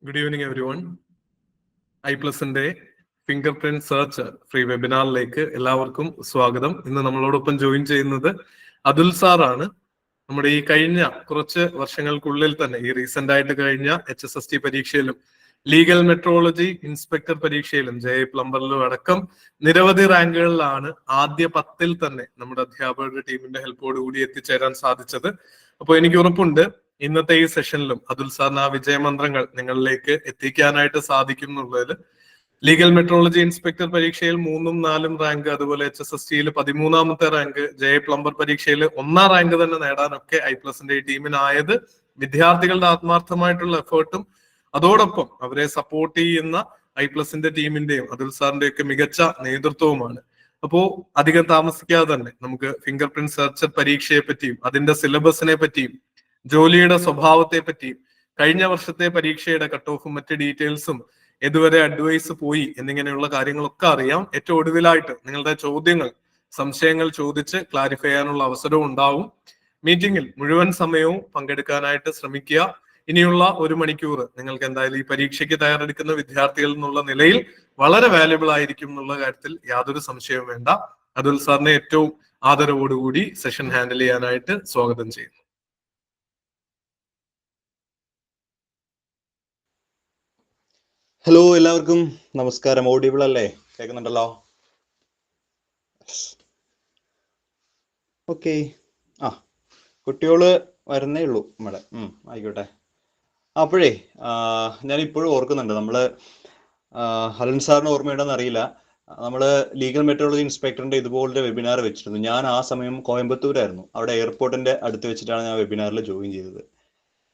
Good evening, everyone. iPlusന്റെ finger print search free വെബിനാറിലേക്ക് എല്ലാവർക്കും സ്വാഗതം. ഇന്ന് നമ്മളോടൊപ്പം ജോയിൻ ചെയ്യുന്നത് അതുൽ സാറാണ്. നമ്മുടെ ഈ കഴിഞ്ഞ കുറച്ച് വർഷങ്ങൾക്കുള്ളിൽ തന്നെ ഈ റീസെന്റ് ആയിട്ട് കഴിഞ്ഞ HSST പരീക്ഷയിലും ലീഗൽ മെട്രോളജി ഇൻസ്പെക്ടർ പരീക്ഷയിലും JA പ്ലംബറിലും അടക്കം നിരവധി റാങ്കുകളിലാണ് ആദ്യ 10-ൽ തന്നെ നമ്മുടെ അധ്യാപകരുടെ ടീമിന്റെ ഹെൽപ്പോടുകൂടി എത്തിച്ചേരാൻ സാധിച്ചത്. അപ്പോൾ എനിക്ക് ഉറപ്പുണ്ട് ഇന്നത്തെ ഈ സെഷനിലും അതുൽ സാറിന് ആ വിജയമന്ത്രങ്ങൾ നിങ്ങളിലേക്ക് എത്തിക്കാനായിട്ട് സാധിക്കും എന്നുള്ളതിൽ ലീഗൽ മെട്രോളജി ഇൻസ്പെക്ടർ പരീക്ഷയിൽ 3ഉം 4ഉം റാങ്ക്, അതുപോലെ HSSTയിൽ 13ാമത്തെ റാങ്ക്, JA പ്ലംബർ പരീക്ഷയിൽ 1ാം റാങ്ക് തന്നെ നേടാനൊക്കെ iPlusന്റെ ഈ ടീമിനായത് വിദ്യാർത്ഥികളുടെ ആത്മാർത്ഥമായിട്ടുള്ള എഫേർട്ടും അതോടൊപ്പം അവരെ സപ്പോർട്ട് ചെയ്യുന്ന iPlusന്റെ ടീമിന്റെയും അതുൽ സാറിന്റെ ഒക്കെ മികച്ച നേതൃത്വവുമാണ്. അപ്പോ അധികം താമസിക്കാതെ തന്നെ നമുക്ക് ഫിംഗർ പ്രിന്റ് സെർച്ചർ പരീക്ഷയെ പറ്റിയും അതിന്റെ സിലബസിനെ പറ്റിയും ജോലിയുടെ സ്വഭാവത്തെ പറ്റിയും കഴിഞ്ഞ വർഷത്തെ പരീക്ഷയുടെ കട്ട് ഓഫും മറ്റ് ഡീറ്റെയിൽസും ഇതുവരെ അഡ്വൈസ് പോയി എന്നിങ്ങനെയുള്ള കാര്യങ്ങളൊക്കെ അറിയാം. ഏറ്റവും ഒടുവിലായിട്ട് നിങ്ങളുടെ ചോദ്യങ്ങൾ, സംശയങ്ങൾ ചോദിച്ച് ക്ലാരിഫൈ ചെയ്യാനുള്ള അവസരവും ഉണ്ടാവും. മീറ്റിംഗിൽ മുഴുവൻ സമയവും പങ്കെടുക്കാനായിട്ട് ശ്രമിക്കുക. ഇനിയുള്ള 1 മണിക്കൂർ നിങ്ങൾക്ക് എന്തായാലും ഈ പരീക്ഷയ്ക്ക് തയ്യാറെടുക്കുന്ന വിദ്യാർത്ഥികൾ എന്നുള്ള നിലയിൽ വളരെ വാല്യുബിൾ ആയിരിക്കും എന്നുള്ള കാര്യത്തിൽ യാതൊരു സംശയവും വേണ്ട. അതുൽ സാറിനെ ഏറ്റവും ആദരവോടുകൂടി സെഷൻ ഹാൻഡിൽ ചെയ്യാനായിട്ട് സ്വാഗതം ചെയ്യുന്നു. ഹലോ, എല്ലാവർക്കും നമസ്കാരം. ഓഡിബിൾ അല്ലേ? കേൾക്കുന്നുണ്ടല്ലോ? ഓക്കെ. കുട്ടികള് വരുന്നേ ഉള്ളൂ നമ്മുടെ. ആയിക്കോട്ടെ. അപ്പോഴേ ഞാൻ ഇപ്പോഴും ഓർക്കുന്നുണ്ട്, നമ്മള് ഹലൻ സാറിന് ഓർമ്മയുണ്ടെന്ന് അറിയില്ല, നമ്മള് ലീഗൽ മെട്രോളജി ഇൻസ്പെക്ടറിന്റെ ഇതുപോലത്തെ വെബിനാർ വെച്ചിരുന്നു. ഞാൻ ആ സമയം കോയമ്പത്തൂരായിരുന്നു. അവിടെ എയർപോർട്ടിന്റെ അടുത്ത് വെച്ചിട്ടാണ് ഞാൻ വെബിനാറിൽ ജോയിൻ ചെയ്തത്.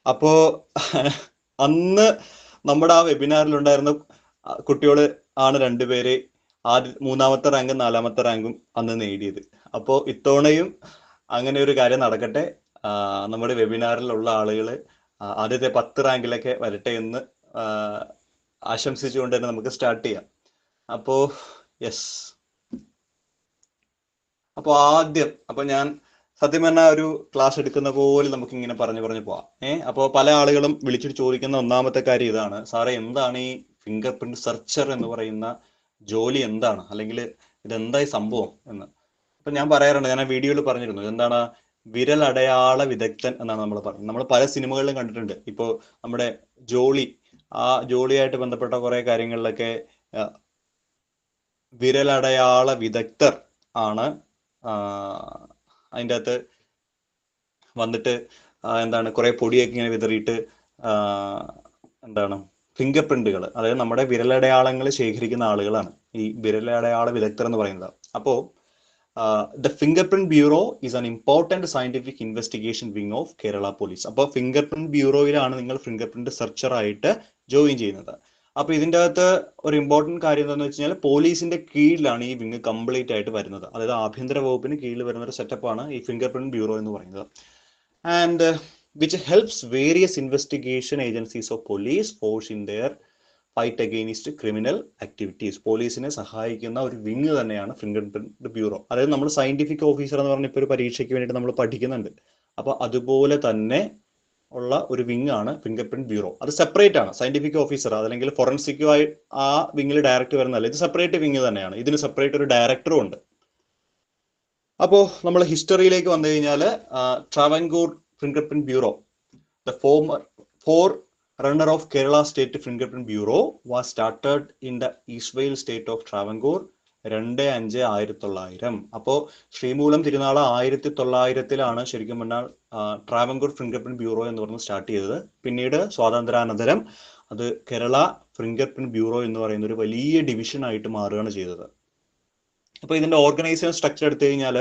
അപ്പോ അന്ന് നമ്മുടെ ആ വെബിനാറിൽ ഉണ്ടായിരുന്ന കുട്ടികൾ ആണ് 2 പേര് 3ാമത്തെ റാങ്കും 4ാമത്തെ റാങ്കും അന്ന് നേടിയത്. അപ്പോ ഇത്തവണയും അങ്ങനെ ഒരു കാര്യം നടക്കട്ടെ. നമ്മുടെ വെബിനാറിലുള്ള ആളുകൾ ആദ്യത്തെ 10 റാങ്കിലൊക്കെ വരട്ടെ എന്ന് ആശംസിച്ചുകൊണ്ട് തന്നെ നമുക്ക് സ്റ്റാർട്ട് ചെയ്യാം. അപ്പോ അപ്പൊ ഞാൻ സത്യം പറഞ്ഞാൽ ഒരു ക്ലാസ് എടുക്കുന്ന പോലെ നമുക്ക് ഇങ്ങനെ പറഞ്ഞു പോവാം. അപ്പോൾ പല ആളുകളും വിളിച്ചിട്ട് ചോദിക്കുന്ന ഒന്നാമത്തെ കാര്യം ഇതാണ്: സാറേ, എന്താണ് ഈ ഫിംഗർ പ്രിന്റ് സെർച്ചർ എന്ന് പറയുന്ന ജോലി? എന്താണ്, അല്ലെങ്കിൽ ഇതെന്തായി സംഭവം എന്ന്. അപ്പൊ ഞാൻ പറയാറുണ്ട്, ഞാൻ ആ വീഡിയോയിൽ പറഞ്ഞിരുന്നു, എന്താണ് വിരലടയാള വിദഗ്ധൻ എന്നാണ് നമ്മൾ പറയുന്നത്. നമ്മൾ പല സിനിമകളിലും കണ്ടിട്ടുണ്ട്. ഇപ്പോൾ നമ്മുടെ ജോളിയായിട്ട് ബന്ധപ്പെട്ട കുറെ കാര്യങ്ങളിലൊക്കെ വിരലടയാള വിദഗ്ധർ ആണ് അതിൻ്റെ അകത്ത് വന്നിട്ട് എന്താണ് കുറെ പൊടിയൊക്കെ ഇങ്ങനെ വിതറിയിട്ട് ഫിംഗർ പ്രിന്റുകൾ, അതായത് നമ്മുടെ വിരലടയാളങ്ങൾ ശേഖരിക്കുന്ന ആളുകളാണ് ഈ വിരലടയാള വിദഗ്ധർ എന്ന് പറയുന്നത്. അപ്പോ the finger print bureau is an important scientific investigation wing of Kerala police. അപ്പോൾ ഫിംഗർ പ്രിന്റ് ബ്യൂറോയിലാണ് നിങ്ങൾ ഫിംഗർ പ്രിന്റ് സെർച്ചർ ആയിട്ട് ജോയിൻ ചെയ്യുന്നത്. അപ്പൊ ഇതിൻ്റെ അകത്ത് ഒരു ഇമ്പോർട്ടന്റ് കാര്യം എന്താണെന്ന് വെച്ച് കഴിഞ്ഞാൽ, പോലീസിന്റെ കീഴിലാണ് ഈ വിങ് കംപ്ലീറ്റ് ആയിട്ട് വരുന്നത്. അതായത് ആഭ്യന്തര വകുപ്പിന് കീഴിൽ വരുന്ന ഒരു സെറ്റപ്പാണ് ഈ ഫിംഗർ പ്രിന്റ് ബ്യൂറോ എന്ന് പറയുന്നത്. And which helps various investigation agencies of police force in there fight against criminal activities. പോലീസിനെ സഹായിക്കുന്ന ഒരു വിങ് തന്നെയാണ് ഫിംഗർ പ്രിന്റ് ബ്യൂറോ. അതായത് നമ്മൾ സയന്റിഫിക് ഓഫീസർ എന്ന് പറഞ്ഞ ഇപ്പോൾ ഒരു പരീക്ഷയ്ക്ക് വേണ്ടിയിട്ട് നമ്മൾ പഠിക്കുന്നുണ്ട്. അപ്പൊ അതുപോലെ തന്നെ ഉള്ള ഒരു വിങ് ആണ് ഫിംഗർ പ്രിന്റ് ബ്യൂറോ. അത് സെപ്പറേറ്റ് ആണ്. സയന്റിഫിക് ഓഫീസർ അതല്ലെങ്കിൽ ഫോറൻസിക്കുമായി ആ വിങ്ങിൽ ഡയറക്റ്റ് വരുന്നതല്ല. ഇത് സെപ്പറേറ്റ് വിങ് തന്നെയാണ്. ഇതിന് സെപ്പറേറ്റ് ഒരു ഡയറക്ടറും ഉണ്ട്. അപ്പോൾ നമ്മൾ ഹിസ്റ്ററിയിലേക്ക് വന്നു കഴിഞ്ഞാൽ, Travancore finger print bureau, the forerunner runner of Kerala State Fingerprint Bureau was started in the Eastwale state of Travancore 2/5/1900. അപ്പോൾ ശ്രീമൂലം തിരുനാൾ 1900-ലാണ് ശരിക്കും പറഞ്ഞാൽ ട്രാവൻകൂർ ഫിംഗർ പ്രിന്റ് ബ്യൂറോ എന്ന് പറഞ്ഞ് സ്റ്റാർട്ട് ചെയ്തത്. പിന്നീട് സ്വാതന്ത്ര്യാനന്തരം അത് കേരള ഫിംഗർ പ്രിന്റ് ബ്യൂറോ എന്ന് പറയുന്ന ഒരു വലിയ ഡിവിഷൻ ആയിട്ട് മാറുകയാണ് ചെയ്തത്. അപ്പോൾ ഇതിന്റെ ഓർഗനൈസേഷൻ സ്ട്രക്ചർ എടുത്തു കഴിഞ്ഞാൽ,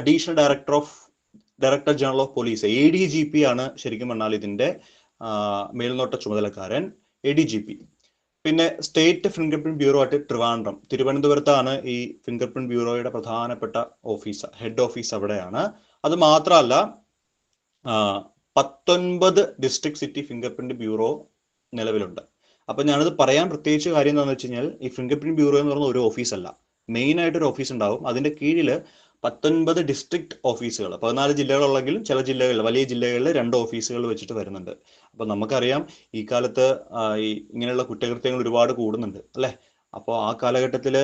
additional director general of police ADGP ആണ് ശരിക്കും പറഞ്ഞാൽ ഇതിന്റെ മേൽനോട്ട ചുമതലക്കാരൻ, ADGP. പിന്നെ സ്റ്റേറ്റ് ഫിംഗർ പ്രിന്റ് ബ്യൂറോ ആയിട്ട് തിരുവനന്തപുരത്താണ് ഈ ഫിംഗർ പ്രിന്റ് ബ്യൂറോയുടെ പ്രധാനപ്പെട്ട ഓഫീസ്, ഹെഡ് ഓഫീസ് അവിടെയാണ്. അത് മാത്രമല്ല 19 district city finger print bureau നിലവിലുണ്ട്. അപ്പൊ ഞാനത് പറയാൻ പ്രത്യേകിച്ച് കാര്യം എന്താണെന്ന് വെച്ച് കഴിഞ്ഞാൽ, ഈ ഫിംഗർ പ്രിന്റ് ബ്യൂറോ എന്ന് പറയുന്ന ഒരു ഓഫീസല്ല, മെയിൻ ആയിട്ടൊരു ഓഫീസ് ഉണ്ടാവും. അതിന്റെ കീഴിൽ 19 ഡിസ്ട്രിക്ട് ഓഫീസുകൾ, 14 ജില്ലകളുള്ളെങ്കിലും ചില ജില്ലകളിൽ, വലിയ ജില്ലകളിൽ 2 ഓഫീസുകൾ വെച്ചിട്ട് വരുന്നുണ്ട്. അപ്പൊ നമുക്കറിയാം ഈ കാലത്ത് ഇങ്ങനെയുള്ള കുറ്റകൃത്യങ്ങൾ ഒരുപാട് കൂടുന്നുണ്ട് അല്ലെ. അപ്പോൾ ആ കാലഘട്ടത്തിൽ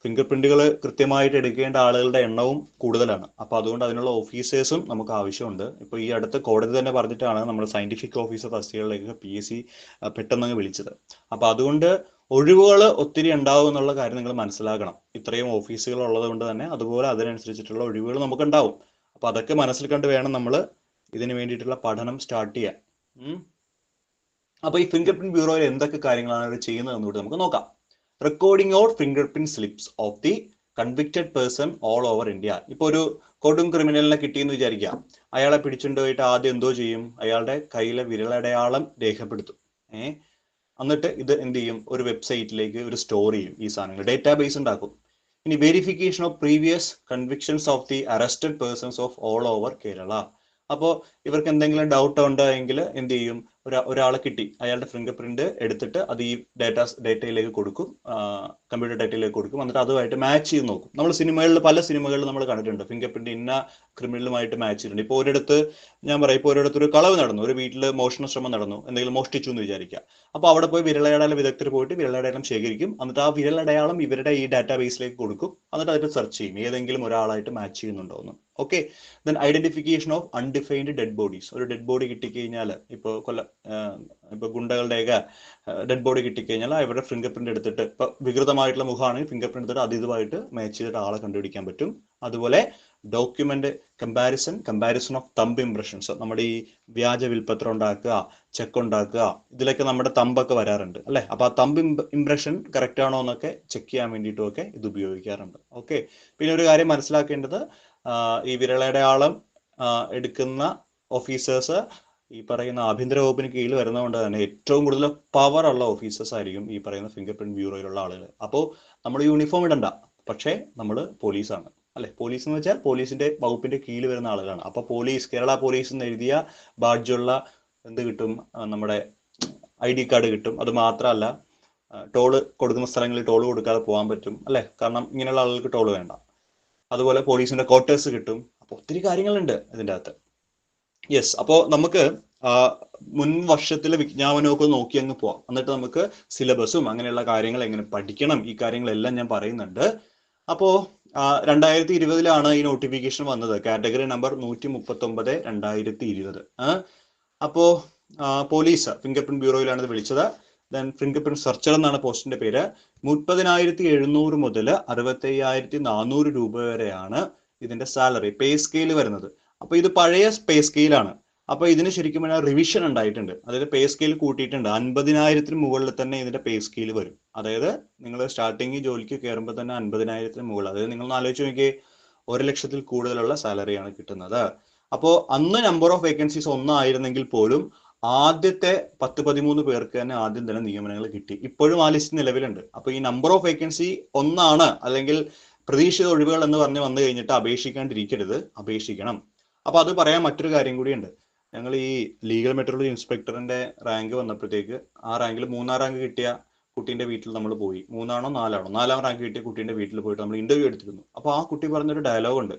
ഫിംഗർ പ്രിന്റുകൾ കൃത്യമായിട്ട് എടുക്കേണ്ട ആളുകളുടെ എണ്ണവും കൂടുതലാണ്. അപ്പൊ അതുകൊണ്ട് അതിനുള്ള ഓഫീസേഴ്സും നമുക്ക് ആവശ്യമുണ്ട്. ഇപ്പൊ ഈ അടുത്ത് കോടതി തന്നെ പറഞ്ഞിട്ടാണ് നമ്മൾ സയന്റിഫിക് ഓഫീസർ തസ്തികകളിലേക്ക് PSC പെട്ടെന്ന് വിളിച്ചത്. അപ്പൊ അതുകൊണ്ട് ഒഴിവുകൾ ഒത്തിരി ഉണ്ടാവും എന്നുള്ള കാര്യം നിങ്ങൾ മനസ്സിലാക്കണം. ഇത്രയും ഓഫീസുകൾ ഉള്ളത് കൊണ്ട് തന്നെ അതുപോലെ അതിനനുസരിച്ചിട്ടുള്ള ഒഴിവുകൾ നമുക്ക് ഉണ്ടാവും. അപ്പൊ അതൊക്കെ മനസ്സിൽ കണ്ട് വേണം നമ്മൾ ഇതിന് വേണ്ടിയിട്ടുള്ള പഠനം സ്റ്റാർട്ട് ചെയ്യാൻ. അപ്പൊ ഈ ഫിംഗർ പ്രിന്റ് ബ്യൂറോയിൽ എന്തൊക്കെ കാര്യങ്ങളാണ് അവർ ചെയ്യുന്നത് എന്നുകൂടി നമുക്ക് നോക്കാം. Recording out finger print slips of the convicted person all over India. ഇപ്പൊ ഒരു കൊടും ക്രിമിനലിനെ കിട്ടിയെന്ന് വിചാരിക്കാം. അയാളെ പിടിച്ചുകൊണ്ട് പോയിട്ട് ആദ്യം എന്തോ ചെയ്യും, അയാളുടെ കയ്യിലെ വിരലടയാളം രേഖപ്പെടുത്തും. എന്നിട്ട് ഇത് എന്ത് ചെയ്യും, ഒരു വെബ്സൈറ്റിലേക്ക് ഒരു സ്റ്റോർ ചെയ്യും. ഈ സാധനങ്ങൾ ഡേറ്റാബേസ് ഉണ്ടാക്കും. ഇനി verification of previous convictions of the arrested persons of all over Kerala. അപ്പോൾ ഇവർക്ക് എന്തെങ്കിലും ഡൗട്ട് ഉണ്ടെങ്കിൽ എന്ത് ചെയ്യും, ഒരാളെ കിട്ടി, അയാളുടെ ഫിംഗർ പ്രിന്റ് എടുത്തിട്ട് അത് ഈ ഡേറ്റയിലേക്ക് കൊടുക്കും, കമ്പ്യൂട്ടർ ഡേറ്റയിലേക്ക് കൊടുക്കും. എന്നിട്ട് അതുമായിട്ട് മാച്ച് ചെയ്ത് നോക്കും. നമ്മൾ പല സിനിമകളിൽ നമ്മൾ കണ്ടിട്ടുണ്ട് ഫിംഗർ പ്രിന്റ് ഇന്ന ക്രിമിനലുമായിട്ട് മാച്ച് ചെയ്തിട്ടുണ്ട്. ഇപ്പോൾ ഒരിടത്ത് ഞാൻ പറയാം, ഇപ്പോൾ ഒരിടത്ത് ഒരു കളവ് നടന്നു, ഒരു വീട്ടിൽ മോഷണ ശ്രമം നടന്നു, എന്തെങ്കിലും മോഷ്ടിച്ചു എന്ന് വിചാരിക്കുക. അപ്പോൾ അവിടെ പോയി വിരലടയാള വിദഗ്ധർ പോയിട്ട് വിരലടയാളം ശേഖരിക്കും. എന്നിട്ട് ആ വിരലടയാളം ഇവരുടെ ഈ ഡാറ്റാബേസിലേക്ക് കൊടുക്കും. എന്നിട്ട് അതിൽ സെർച്ച് ചെയ്യും ഏതെങ്കിലും ഒരാളായിട്ട് മാച്ച് ചെയ്യുന്നുണ്ടോ എന്ന്. Okay. Then identification of undefined dead bodies. ഒരു ഡെഡ് ബോഡി കിട്ടിക്കഴിഞ്ഞാൽ, ഇപ്പൊ ഗുണ്ടകളുടെയൊക്കെ ഡെഡ് ബോഡി കിട്ടിക്കഴിഞ്ഞാൽ അവരുടെ ഫിംഗർ പ്രിന്റ് എടുത്തിട്ട്, ഇപ്പൊ വികൃതമായിട്ടുള്ള മുഖമാണെങ്കിൽ ഫിംഗർ പ്രിന്റ് എടുത്തിട്ട് അത് ഇതുമായിട്ട് മാച്ച് ചെയ്തിട്ട് ആളെ കണ്ടുപിടിക്കാൻ പറ്റും. അതുപോലെ document comparison of thumb impressions. നമ്മുടെ ഈ വ്യാജ വിൽപ്പത്രം ഉണ്ടാക്കുക, ചെക്ക് ഉണ്ടാക്കുക, ഇതിലൊക്കെ നമ്മുടെ തമ്പൊക്കെ വരാറുണ്ട് അല്ലെ. അപ്പൊ ആ തമ്പ് ഇംപ്രഷൻ കറക്റ്റ് ആണോ എന്നൊക്കെ ചെക്ക് ചെയ്യാൻ വേണ്ടിയിട്ടും ഒക്കെ ഇത് ഉപയോഗിക്കാറുണ്ട്. ഓക്കെ. പിന്നെ ഒരു കാര്യം മനസ്സിലാക്കേണ്ടത്, ഈ വിരലടയാളം എടുക്കുന്ന ഓഫീസേഴ്സ് ഈ പറയുന്ന ആഭ്യന്തര വകുപ്പിന് കീഴിൽ വരുന്നതുകൊണ്ട് തന്നെ ഏറ്റവും കൂടുതൽ പവർ ഉള്ള ഓഫീസേഴ്സ് ആയിരിക്കും ഈ പറയുന്ന ഫിംഗർ പ്രിന്റ് ബ്യൂറോയിലുള്ള ആളുകൾ. അപ്പോൾ നമ്മൾ യൂണിഫോം ഇടണ്ട, പക്ഷേ നമ്മൾ പോലീസാണ് അല്ലെ. പോലീസ് എന്ന് വെച്ചാൽ പോലീസിന്റെ വകുപ്പിന്റെ കീഴിൽ വരുന്ന ആളുകളാണ്. അപ്പൊ കേരള പോലീസ് എന്ന് എഴുതിയ ബാഡ്ജുള്ള എന്ത് കിട്ടും, നമ്മുടെ ID കാർഡ് കിട്ടും. അത് മാത്രമല്ല, ടോള് കൊടുക്കുന്ന സ്ഥലങ്ങളിൽ ടോള് കൊടുക്കാതെ പോകാൻ പറ്റും അല്ലെ, കാരണം ഇങ്ങനെയുള്ള ആളുകൾക്ക് ടോള് വേണ്ട. അതുപോലെ പോലീസിന്റെ ക്വാർട്ടേഴ്സ് കിട്ടും. അപ്പൊ ഒത്തിരി കാര്യങ്ങളുണ്ട് ഇതിൻ്റെ അകത്ത്. യെസ്. അപ്പോൾ നമുക്ക് മുൻ വർഷത്തിലെ വിജ്ഞാപനമൊക്കെ നോക്കി അങ്ങ് പോവാം. എന്നിട്ട് നമുക്ക് സിലബസും അങ്ങനെയുള്ള കാര്യങ്ങൾ എങ്ങനെ പഠിക്കണം, ഈ കാര്യങ്ങളെല്ലാം ഞാൻ പറയുന്നുണ്ട്. അപ്പോ 2020 ഈ നോട്ടിഫിക്കേഷൻ വന്നത്. Category number 139/2020. അപ്പോ പോലീസ് ഫിംഗർ പ്രിന്റ് ബ്യൂറോയിലാണ് ഇത് വിളിച്ചത്. ദെൻ ഫിംഗർ പ്രിന്റ് സെർച്ചർ എന്നാണ് പോസ്റ്റിന്റെ പേര്. 30,700 മുതൽ 65,400 രൂപ വരെയാണ് ഇതിന്റെ സാലറി പേ സ്കെയിൽ വരുന്നത്. അപ്പൊ ഇത് പഴയ പേ സ്കെയിലാണ്. അപ്പൊ ഇതിന് ശരിക്കും പറഞ്ഞാൽ റിവിഷൻ ഉണ്ടായിട്ടുണ്ട്. അതായത് പേ സ്കെയിൽ കൂട്ടിയിട്ടുണ്ട്. 50,000 മുകളിൽ തന്നെ ഇതിന്റെ പേ സ്കെയിൽ വരും. അതായത് നിങ്ങൾ സ്റ്റാർട്ടിങ് ജോലിക്ക് കയറുമ്പോൾ തന്നെ 50,000 മുകളിൽ, അതായത് നിങ്ങൾ ആലോചിച്ച് നോക്കിയേ, 1,00,000 കൂടുതലുള്ള സാലറിയാണ് കിട്ടുന്നത്. അപ്പോൾ അന്ന് നമ്പർ ഓഫ് വേക്കൻസീസ് 1 ആയിരുന്നെങ്കിൽ പോലും ആദ്യത്തെ 10-13 പേർക്ക് തന്നെ ആദ്യം തന്നെ നിയമനങ്ങൾ കിട്ടി. ഇപ്പോഴും ആ ലിസ്റ്റ് നിലവിലുണ്ട്. അപ്പൊ ഈ നമ്പർ ഓഫ് വേക്കൻസി 1 അല്ലെങ്കിൽ പ്രതീക്ഷിത ഒഴിവുകൾ എന്ന് പറഞ്ഞ് വന്നു കഴിഞ്ഞിട്ട് അപേക്ഷിക്കാണ്ടിരിക്കരുത്, അപേക്ഷിക്കണം. അപ്പൊ അത് പറയാൻ മറ്റൊരു കാര്യം കൂടിയുണ്ട്. ഞങ്ങൾ ഈ ലീഗൽ മെട്രോളജി ഇൻസ്പെക്ടറിന്റെ റാങ്ക് വന്നപ്പോഴത്തേക്ക് ആ റാങ്കിൽ 3-ാം റാങ്ക് കിട്ടിയ കുട്ടീന്റെ വീട്ടിൽ നമ്മൾ പോയി. 3ആണോ 4ആണോ 4ാം റാങ്ക് കിട്ടിയ കുട്ടീന്റെ വീട്ടിൽ പോയിട്ട് നമ്മൾ ഇന്റർവ്യൂ എടുത്തിരുന്നു. അപ്പൊ ആ കുട്ടി പറഞ്ഞൊരു ഡയലോഗ് ഉണ്ട്,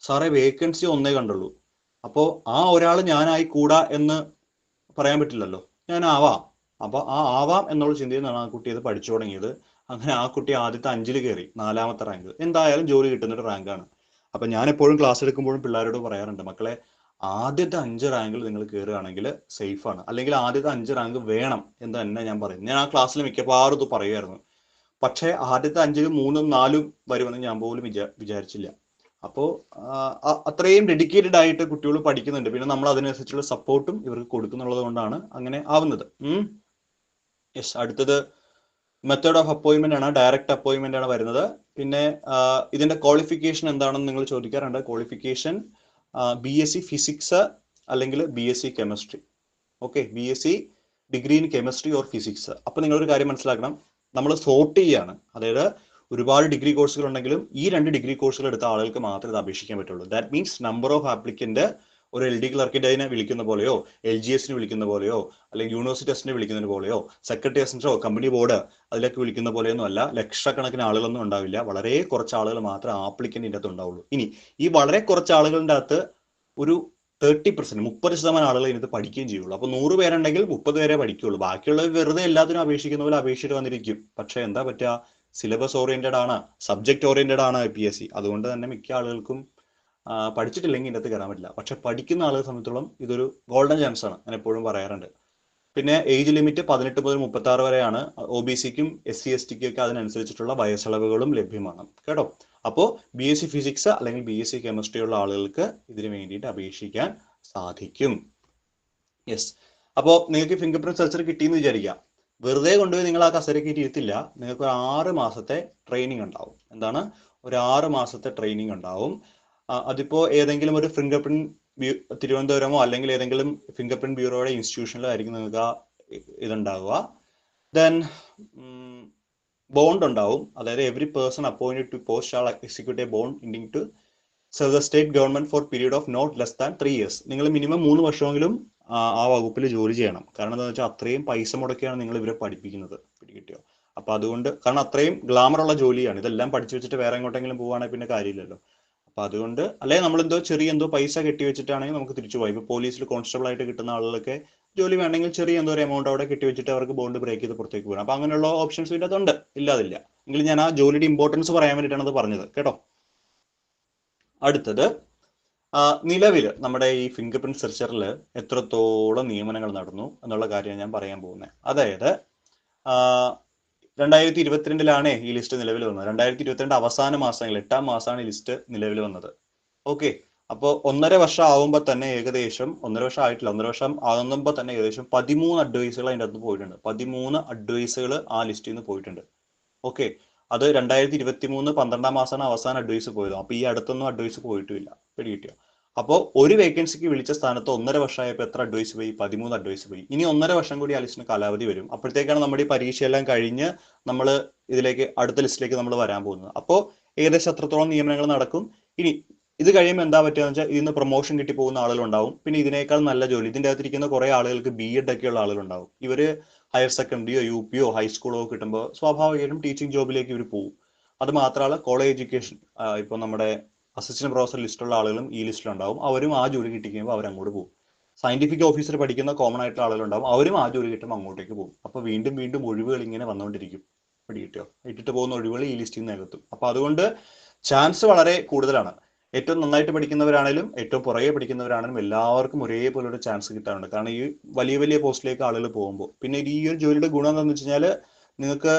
സാറേ വേക്കൻസി 1 കണ്ടുള്ളൂ. അപ്പോ ആ ഒരാൾ ഞാനായി കൂടാ എന്ന് പറയാൻ പറ്റില്ലല്ലോ, ഞാൻ ആവാം. അപ്പൊ ആ ആവാം എന്നുള്ള ചിന്തയിൽ നിന്നാണ് ആ കുട്ടി അത് പഠിച്ചു തുടങ്ങിയത്. അങ്ങനെ ആ കുട്ടി ആദ്യത്തെ 5ൽ കയറി, 4ാമത്തെ റാങ്ക്. എന്തായാലും ജോലി കിട്ടുന്നൊരു റാങ്കാണ്. അപ്പൊ ഞാൻ എപ്പോഴും ക്ലാസ് എടുക്കുമ്പോഴും പിള്ളേരോട് പറയാറുണ്ട്, മക്കളെ ആദ്യത്തെ 5 റാങ്കിൽ നിങ്ങൾ കയറുകയാണെങ്കിൽ സേഫ് ആണ്, അല്ലെങ്കിൽ ആദ്യത്തെ 5 റാങ്ക് വേണം എന്ന് തന്നെ ഞാൻ പറയും. ഞാൻ ആ ക്ലാസ്സിൽ മിക്കവാറും ഇത് പറയുമായിരുന്നു. പക്ഷേ ആദ്യത്തെ 5-ലും 3-ഉം 4-ഉം വരുമെന്ന് ഞാൻ പോലും വിചാരിച്ചില്ല. അപ്പോൾ അത്രയും ഡെഡിക്കേറ്റഡ് ആയിട്ട് കുട്ടികൾ പഠിക്കുന്നുണ്ട്. പിന്നെ നമ്മൾ അതിനനുസരിച്ചുള്ള സപ്പോർട്ടും ഇവർക്ക് കൊടുക്കുന്നുള്ളത് കൊണ്ടാണ് അങ്ങനെ ആവുന്നത്. യെസ്. അടുത്തത് മെത്തേഡ് ഓഫ് അപ്പോയിന്റ്മെന്റ് ആണ്. ഡയറക്റ്റ് അപ്പോയിന്റ്മെന്റ് ആണ് വരുന്നത്. പിന്നെ ഇതിന്റെ ക്വാളിഫിക്കേഷൻ എന്താണെന്ന് നിങ്ങൾ ചോദിക്കാറുണ്ട്. ക്വാളിഫിക്കേഷൻ BSc ഫിസിക്സ് അല്ലെങ്കിൽ BSc chemistry. Okay, BSc degree in chemistry or physics. അപ്പൊ നിങ്ങളൊരു കാര്യം മനസ്സിലാക്കണം, നമ്മൾ സോർട്ട് ചെയ്യാണ്. അതായത് ഒരുപാട് ഡിഗ്രി കോഴ്സുകൾ ഉണ്ടെങ്കിലും ഈ 2 ഡിഗ്രി കോഴ്സുകൾ എടുത്ത ആളുകൾക്ക് മാത്രമേ ഇത് അപേക്ഷിക്കാൻ പറ്റുള്ളൂ. That means number of applicant ഒരു LD ക്ലർക്കിനെ വിളിക്കുന്ന പോലെയോ LGSനെ വിളിക്കുന്ന പോലെയോ അല്ലെങ്കിൽ യൂണിവേഴ്സിറ്റി ടെസ്റ്റിനെ വിളിക്കുന്നതിന് പോലെയോ സെക്രട്ടറി അസിസ്റ്റന്റോ കമ്പനി ബോർഡ് അതിലേക്ക് വിളിക്കുന്ന പോലെയൊന്നും അല്ല. ലക്ഷക്കണക്കിന് ആളുകളൊന്നും ഉണ്ടാവില്ല. വളരെ കുറച്ച് ആളുകൾ മാത്രമേ ആപ്ലിക്കന്റ് ഇതിൻ്റെ അകത്ത് ഉണ്ടാവുള്ളൂ. ഇനി ഈ വളരെ കുറച്ച് ആളുകളുടെ അകത്ത് ഒരു 30%, 30% ആളുകൾ ഇതിനകത്ത് പഠിക്കുകയും ചെയ്യുള്ളൂ. അപ്പൊ 100 പേരുണ്ടെങ്കിൽ 30 പേരെ പഠിക്കുകയുള്ളൂ. ബാക്കിയുള്ളവർ വെറുതെ എല്ലാത്തിനും അപേക്ഷിക്കുന്ന പോലെ അപേക്ഷിച്ചിട്ട് വന്നിരിക്കും. പക്ഷെ എന്താ പറ്റുക, സിലബസ് ഓറിയന്റഡ് ആണ്, സബ്ജക്ട് ഓറിയന്റഡ് ആണ് IPSC. അതുകൊണ്ട് തന്നെ മിക്ക ആളുകൾക്കും പഠിച്ചിട്ടില്ലെങ്കിൽ ഇതിനകത്ത് കയറാൻ പറ്റില്ല. പക്ഷെ പഠിക്കുന്ന ആളുകളെ സംബന്ധിച്ചോളം ഇതൊരു ഗോൾഡൻ ചാൻസ് ആണ്, ഞാൻ എപ്പോഴും പറയാറുണ്ട്. പിന്നെ ഏജ് ലിമിറ്റ് 18 മുതൽ 36 വരെയാണ്. OBCക്കും SC/STക്കും ഒക്കെ അതിനനുസരിച്ചിട്ടുള്ള വയസ്സളവുകളും ലഭ്യമാണ് കേട്ടോ. അപ്പോൾ BSc ഫിസിക്സ് അല്ലെങ്കിൽ BSc കെമിസ്ട്രി ഉള്ള ആളുകൾക്ക് ഇതിന് വേണ്ടിയിട്ട് അപേക്ഷിക്കാൻ സാധിക്കും. യെസ്. അപ്പോൾ നിങ്ങൾക്ക് ഫിംഗർ പ്രിന്റ് സെർച്ചർ കിട്ടിയെന്ന് വിചാരിക്കാം. വെറുതെ കൊണ്ടുപോയി നിങ്ങൾ ആ കസേരക്ക് ഇരുത്തില്ല. നിങ്ങൾക്ക് ഒരു 6 മാസത്തെ ട്രെയിനിങ് ഉണ്ടാവും. എന്താണ്? ഒരു 6 മാസത്തെ ട്രെയിനിങ് ഉണ്ടാവും. അതിപ്പോ ഏതെങ്കിലും ഒരു ഫിംഗർ പ്രിന്റ് തിരുവനന്തപുരമോ അല്ലെങ്കിൽ ഏതെങ്കിലും ഫിംഗർ പ്രിന്റ് ബ്യൂറോയുടെ ഇൻസ്റ്റിറ്റ്യൂഷനിലോ ആയിരിക്കും നിങ്ങൾക്ക് ഇതുണ്ടാവുക. ദെൻ ബോണ്ട് ഉണ്ടാവും. അതായത് every person appointed to post shall execute a bond binding to serve the state government for period of not less than 3 years. നിങ്ങൾ മിനിമം 3 വർഷമെങ്കിലും ആ വകുപ്പിൽ ജോലി ചെയ്യണം. കാരണം എന്താണെന്ന് വെച്ചാൽ അത്രയും പൈസ മുടക്കിയാണ് നിങ്ങൾ ഇവരെ പഠിപ്പിക്കുന്നത്. പിടികിട്ടിയോ? അപ്പൊ അതുകൊണ്ട്, കാരണം അത്രയും ഗ്ലാമറുള്ള ജോലിയാണ്. ഇതെല്ലാം പഠിച്ചു വെച്ചിട്ട് വേറെ എങ്ങോട്ടെങ്കിലും പോവുകയാണെങ്കിൽ പിന്നെ കാര്യമില്ലല്ലോ. അപ്പൊ അതുകൊണ്ട്, അല്ലെങ്കിൽ നമ്മൾ ചെറിയ പൈസ കെട്ടി വെച്ചിട്ടാണെങ്കിൽ നമുക്ക് തിരിച്ചു പോയി. ഇപ്പൊ പോലീസിൽ കോൺസ്റ്റബിൾ ആയിട്ട് കിട്ടുന്ന ആളുകളൊക്കെ ജോലി വേണമെങ്കിൽ ചെറിയ ഒരു എമൗണ്ട് അവിടെ കെട്ടി വെച്ചിട്ട് അവർക്ക് ബോണ്ട് ബ്രേക്ക് ചെയ്ത് പുറത്തേക്ക് പോകണം. അപ്പൊ അങ്ങനെയുള്ള ഓപ്ഷൻസ് ഇതിനകത്ത് ഉണ്ട്, ഇല്ലാതില്ല. എങ്കിലും ഞാൻ ആ ജോലിയുടെ ഇമ്പോർട്ടൻസ് പറയാൻ വേണ്ടിയിട്ടാണ് അത് പറഞ്ഞത് കേട്ടോ. അടുത്തത്, നിലവിൽ നമ്മുടെ ഈ ഫിംഗർ പ്രിന്റ് സെർച്ചറിൽ എത്രത്തോളം നിയമനങ്ങൾ നടന്നു എന്നുള്ള കാര്യമാണ് ഞാൻ പറയാൻ പോകുന്നത്. അതായത് 2022 ഈ ലിസ്റ്റ് നിലവിൽ വന്നത്. 2022 അവസാന മാസങ്ങളിൽ 8-ാം മാസമാണ് ഈ ലിസ്റ്റ് നിലവിൽ വന്നത്. ഓക്കെ. അപ്പോൾ 1.5 വർഷം ആവുമ്പോൾ തന്നെ ഏകദേശം 1.5 വർഷം ആയിട്ടില്ല, 1.5 വർഷം ആകുമ്പോൾ തന്നെ ഏകദേശം 13 അഡ്വൈസുകൾ അതിൻ്റെ അകത്ത് പോയിട്ടുണ്ട്. 13 അഡ്വൈസുകൾ ആ ലിസ്റ്റിൽ നിന്ന് പോയിട്ടുണ്ട്. ഓക്കെ. അത് 2023 12-ാം മാസമാണ് അവസാന അഡ്വൈസ് പോയത്. അപ്പൊ ഈ അടുത്തൊന്നും അഡ്വൈസ് പോയിട്ടുമില്ല. പിടികിട്ടിയോ? അപ്പോൾ ഒരു വേക്കൻസിക്ക് വിളിച്ച സ്ഥാനത്ത് 1.5 വർഷമായപ്പോൾ എത്ര അഡ്വൈസ് പോയി? 13 അഡ്വൈസ് പോയി. ഇനി 1.5 വർഷം കൂടി ആ ലിസ്റ്റിന് കാലാവധി വരും. അപ്പോഴത്തേക്കാണ് നമ്മുടെ ഈ പരീക്ഷയെല്ലാം കഴിഞ്ഞ് നമ്മൾ ഇതിലേക്ക് അടുത്ത ലിസ്റ്റിലേക്ക് നമ്മൾ വരാൻ പോകുന്നത്. അപ്പോൾ ഏകദേശം അത്രത്തോളം നിയമനങ്ങൾ നടക്കും. ഇനി ഇത് കഴിയുമ്പോൾ എന്താ പറ്റുക വെച്ചാൽ ഇതിന് പ്രൊമോഷൻ കിട്ടി പോകുന്ന ആളുകളുണ്ടാവും. പിന്നെ ഇതിനേക്കാൾ നല്ല ജോലി, ഇതിൻ്റെ അകത്തിരിക്കുന്ന കുറെ ആളുകൾക്ക് BEd ഒക്കെയുള്ള ആളുകളുണ്ടാവും. ഇവര് ഹയർ സെക്കൻഡറിയോ UPയോ ഹൈസ്കൂളോ കിട്ടുമ്പോൾ സ്വാഭാവികമായിട്ടും ടീച്ചിങ് ജോബിലേക്ക് ഇവർ പോകും. അത് മാത്രമല്ല, കോളേജ് എഡ്യൂക്കേഷൻ, ഇപ്പൊ നമ്മുടെ അസിസ്റ്റന്റ് പ്രൊഫസർ ലിസ്റ്റുള്ള ആളുകളും ഈ ലിസ്റ്റിലുണ്ടാവും. അവരും ആ ജോലി കിട്ടിക്കുമ്പോൾ അവരങ്ങോട്ട് പോകും. സയന്റിഫിക് ഓഫീസർ പഠിക്കുന്ന കോമൺ ആയിട്ടുള്ള ആളുകളുണ്ടാവും. അവരും ആ ജോലി കിട്ടുമ്പോൾ അങ്ങോട്ടേക്ക് പോകും. അപ്പൊ വീണ്ടും വീണ്ടും ഒഴിവുകൾ ഇങ്ങനെ വന്നുകൊണ്ടിരിക്കും. പിടികിട്ടിയോ? ഇട്ടിട്ട് പോകുന്ന ഒഴിവുകൾ ഈ ലിസ്റ്റിൽ നിന്ന് നികത്തും. അപ്പൊ അതുകൊണ്ട് ചാൻസ് വളരെ കൂടുതലാണ്. ഏറ്റവും നന്നായിട്ട് പഠിക്കുന്നവരാണെങ്കിലും ഏറ്റവും പുറകെ പഠിക്കുന്നവരാണെങ്കിലും എല്ലാവർക്കും ഒരേപോലെ ഒരു ചാൻസ് കിട്ടാറുണ്ട്. കാരണം ഈ വലിയ വലിയ പോസ്റ്റിലേക്ക് ആളുകൾ പോകുമ്പോൾ. പിന്നെ ഈ ഒരു ജോലിയുടെ ഗുണം എന്താണെന്ന് വെച്ച് കഴിഞ്ഞാൽ നിങ്ങൾക്ക്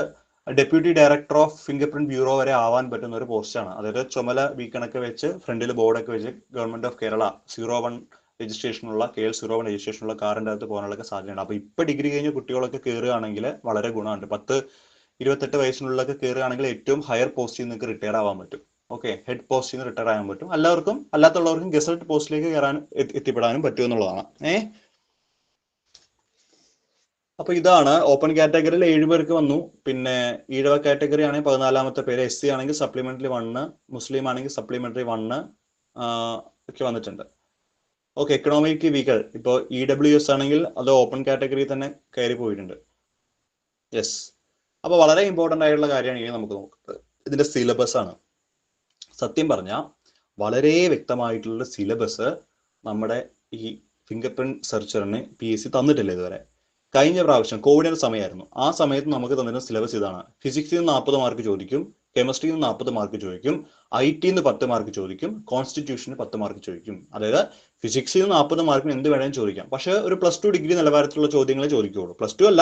deputy director of finger print bureau വരെ ആവാൻ പറ്റുന്ന ഒരു പോസ്റ്റാണ്. അതായത് ചുമല വീക്കണൊക്കെ വെച്ച് ഫ്രണ്ടിൽ ബോർഡൊക്കെ വെച്ച് ഗവൺമെന്റ് ഓഫ് കേരള 01 രജിസ്ട്രേഷനുള്ള KL 01 രജിസ്ട്രേഷനുള്ള കാറിന്റെ അകത്ത് പോകാനുള്ള സാധ്യതയുണ്ട്. അപ്പൊ ഇപ്പൊ ഡിഗ്രി കഴിഞ്ഞ കുട്ടികളൊക്കെ കയറുകയാണെങ്കിൽ വളരെ ഗുണമുണ്ട്. 10-28 വയസ്സിനുള്ളൊക്കെ കയറുകയാണെങ്കിൽ ഏറ്റവും ഹയർ പോസ്റ്റിൽ നിങ്ങൾക്ക് റിട്ടയർ ആവാൻ പറ്റും. ഓക്കെ. ഹെഡ് പോസ്റ്റിൽ നിന്ന് റിട്ടയർ ആകാൻ പറ്റും. അല്ലാത്തുള്ളവർക്കും ഗസറ്റ് പോസ്റ്റിലേക്ക് കയറാൻ എത്തിപ്പെടാനും പറ്റും എന്നുള്ളതാണ്. അപ്പൊ ഇതാണ് ഓപ്പൺ കാറ്റഗറിയിൽ 7 പേർക്ക് വന്നു. പിന്നെ ഈഴവ കാറ്റഗറി ആണെങ്കിൽ 14-ാമത്തെ പേര്, SC ആണെങ്കിൽ സപ്ലിമെന്ററി 1, മുസ്ലിം ആണെങ്കിൽ സപ്ലിമെന്ററി 1 ഒക്കെ വന്നിട്ടുണ്ട്. ഓക്കെ. എക്കണോമിക് വീക്കർ, ഇപ്പോൾ EWS ആണെങ്കിൽ അത് ഓപ്പൺ കാറ്റഗറി തന്നെ കയറി പോയിട്ടുണ്ട്. യെസ്. അപ്പൊ വളരെ ഇമ്പോർട്ടന്റ് ആയിട്ടുള്ള കാര്യമാണ് ഇനി നമുക്ക് നോക്കുന്നത്. ഇതിന്റെ സിലബസ് ആണ്. സത്യം പറഞ്ഞാൽ വളരെ വ്യക്തമായിട്ടുള്ള സിലബസ് നമ്മുടെ ഈ ഫിംഗർ പ്രിന്റ് സെർച്ചറിന് PSC തന്നിട്ടില്ല ഇതുവരെ. കഴിഞ്ഞ പ്രാവശ്യം കോവിഡിന്റെ സമയമായിരുന്നു. ആ സമയത്ത് നമുക്ക് തന്നിരുന്ന സിലബസ് ഇതാണ്. ഫിസിക്സിൽ നിന്ന് 40 മാർക്ക് ചോദിക്കും, കെമിസ്ട്രിയിൽ നിന്ന് 40 മാർക്ക് ചോദിക്കും, IT നിന്ന് 10 മാർക്ക് ചോദിക്കും, കോൺസ്റ്റിറ്റ്യൂഷന് 10 മാർക്ക് ചോദിക്കും. അതായത് ഫിസിക്സിൽ നിന്ന് 40 മാർക്കിന് എന്ത് വേണമെങ്കിലും ചോദിക്കാം. പക്ഷെ ഒരു +2 ഡിഗ്രി നിലവാരത്തിലുള്ള ചോദ്യങ്ങളെ ചോദിക്കുകയുള്ളൂ. +2 അല്ല,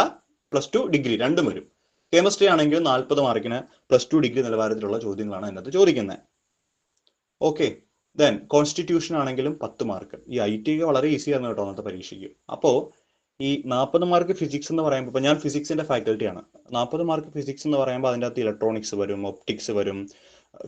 +2 ഡിഗ്രി രണ്ടും വരും. കെമിസ്ട്രി ആണെങ്കിൽ 40 മാർക്കിന് +2 ഡിഗ്രി നിലവാരത്തിലുള്ള ചോദ്യങ്ങളാണ് അതിനകത്ത് ചോദിക്കുന്നത്. ഓക്കെ. ദെൻ കോൺസ്റ്റിറ്റ്യൂഷൻ ആണെങ്കിലും 10 മാർക്ക്. ഈ IT വളരെ ഈസി ആയിരുന്നു കേട്ടോ അന്നത്തെ പരീക്ഷയ്ക്ക്. അപ്പോൾ ഈ 40 മാർക്ക് ഫിസിക്സ് എന്ന് പറയുമ്പോൾ, ഇപ്പൊ ഞാൻ ഫിസിക്സിന്റെ ഫാക്കൽറ്റിയാണ്. 40 മാർക്ക് ഫിസിക്സ് എന്ന് പറയുമ്പോൾ അതിൻ്റെ അകത്ത് ഇലക്ട്രോണിക്സ് വരും, ഒപ്റ്റിക്സ് വരും,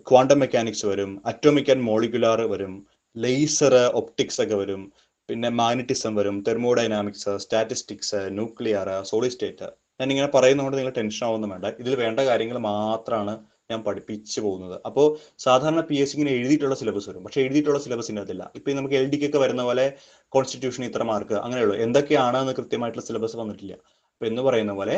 ക്വാണ്ടം മെക്കാനിക്സ് വരും, അറ്റോമിക് ആൻഡ് മോളിക്കുലാർ വരും, ലേസർ ഒപ്റ്റിക്സ് ഒക്കെ വരും, പിന്നെ മാഗ്നറ്റിസം വരും, thermodynamics, statistics, nuclear, solid state. ഞാൻ ഇങ്ങനെ പറയുന്നതുകൊണ്ട് നിങ്ങൾ ടെൻഷൻ ആവുന്നു വേണ്ട. ഇതിൽ വേണ്ട കാര്യങ്ങൾ മാത്രമാണ് ഞാൻ പഠിപ്പിച്ചു പോകുന്നത്. അപ്പോൾ സാധാരണ PSC ഇങ്ങനെ എഴുതിയിട്ടുള്ള സിലബസ് വരും. പക്ഷെ എഴുതിയിട്ടുള്ള സിലബസ് ഇതിനകത്തില്ല. ഇപ്പൊ നമുക്ക് LD ഒക്കെ വരുന്ന പോലെ കോൺസ്റ്റിറ്റ്യൂഷൻ ഇത്ര മാർക്ക് അങ്ങനെയുള്ളൂ. എന്തൊക്കെയാണെന്ന് കൃത്യമായിട്ടുള്ള സിലബസ് വന്നിട്ടില്ല. അപ്പൊ എന്ന് പറയുന്ന പോലെ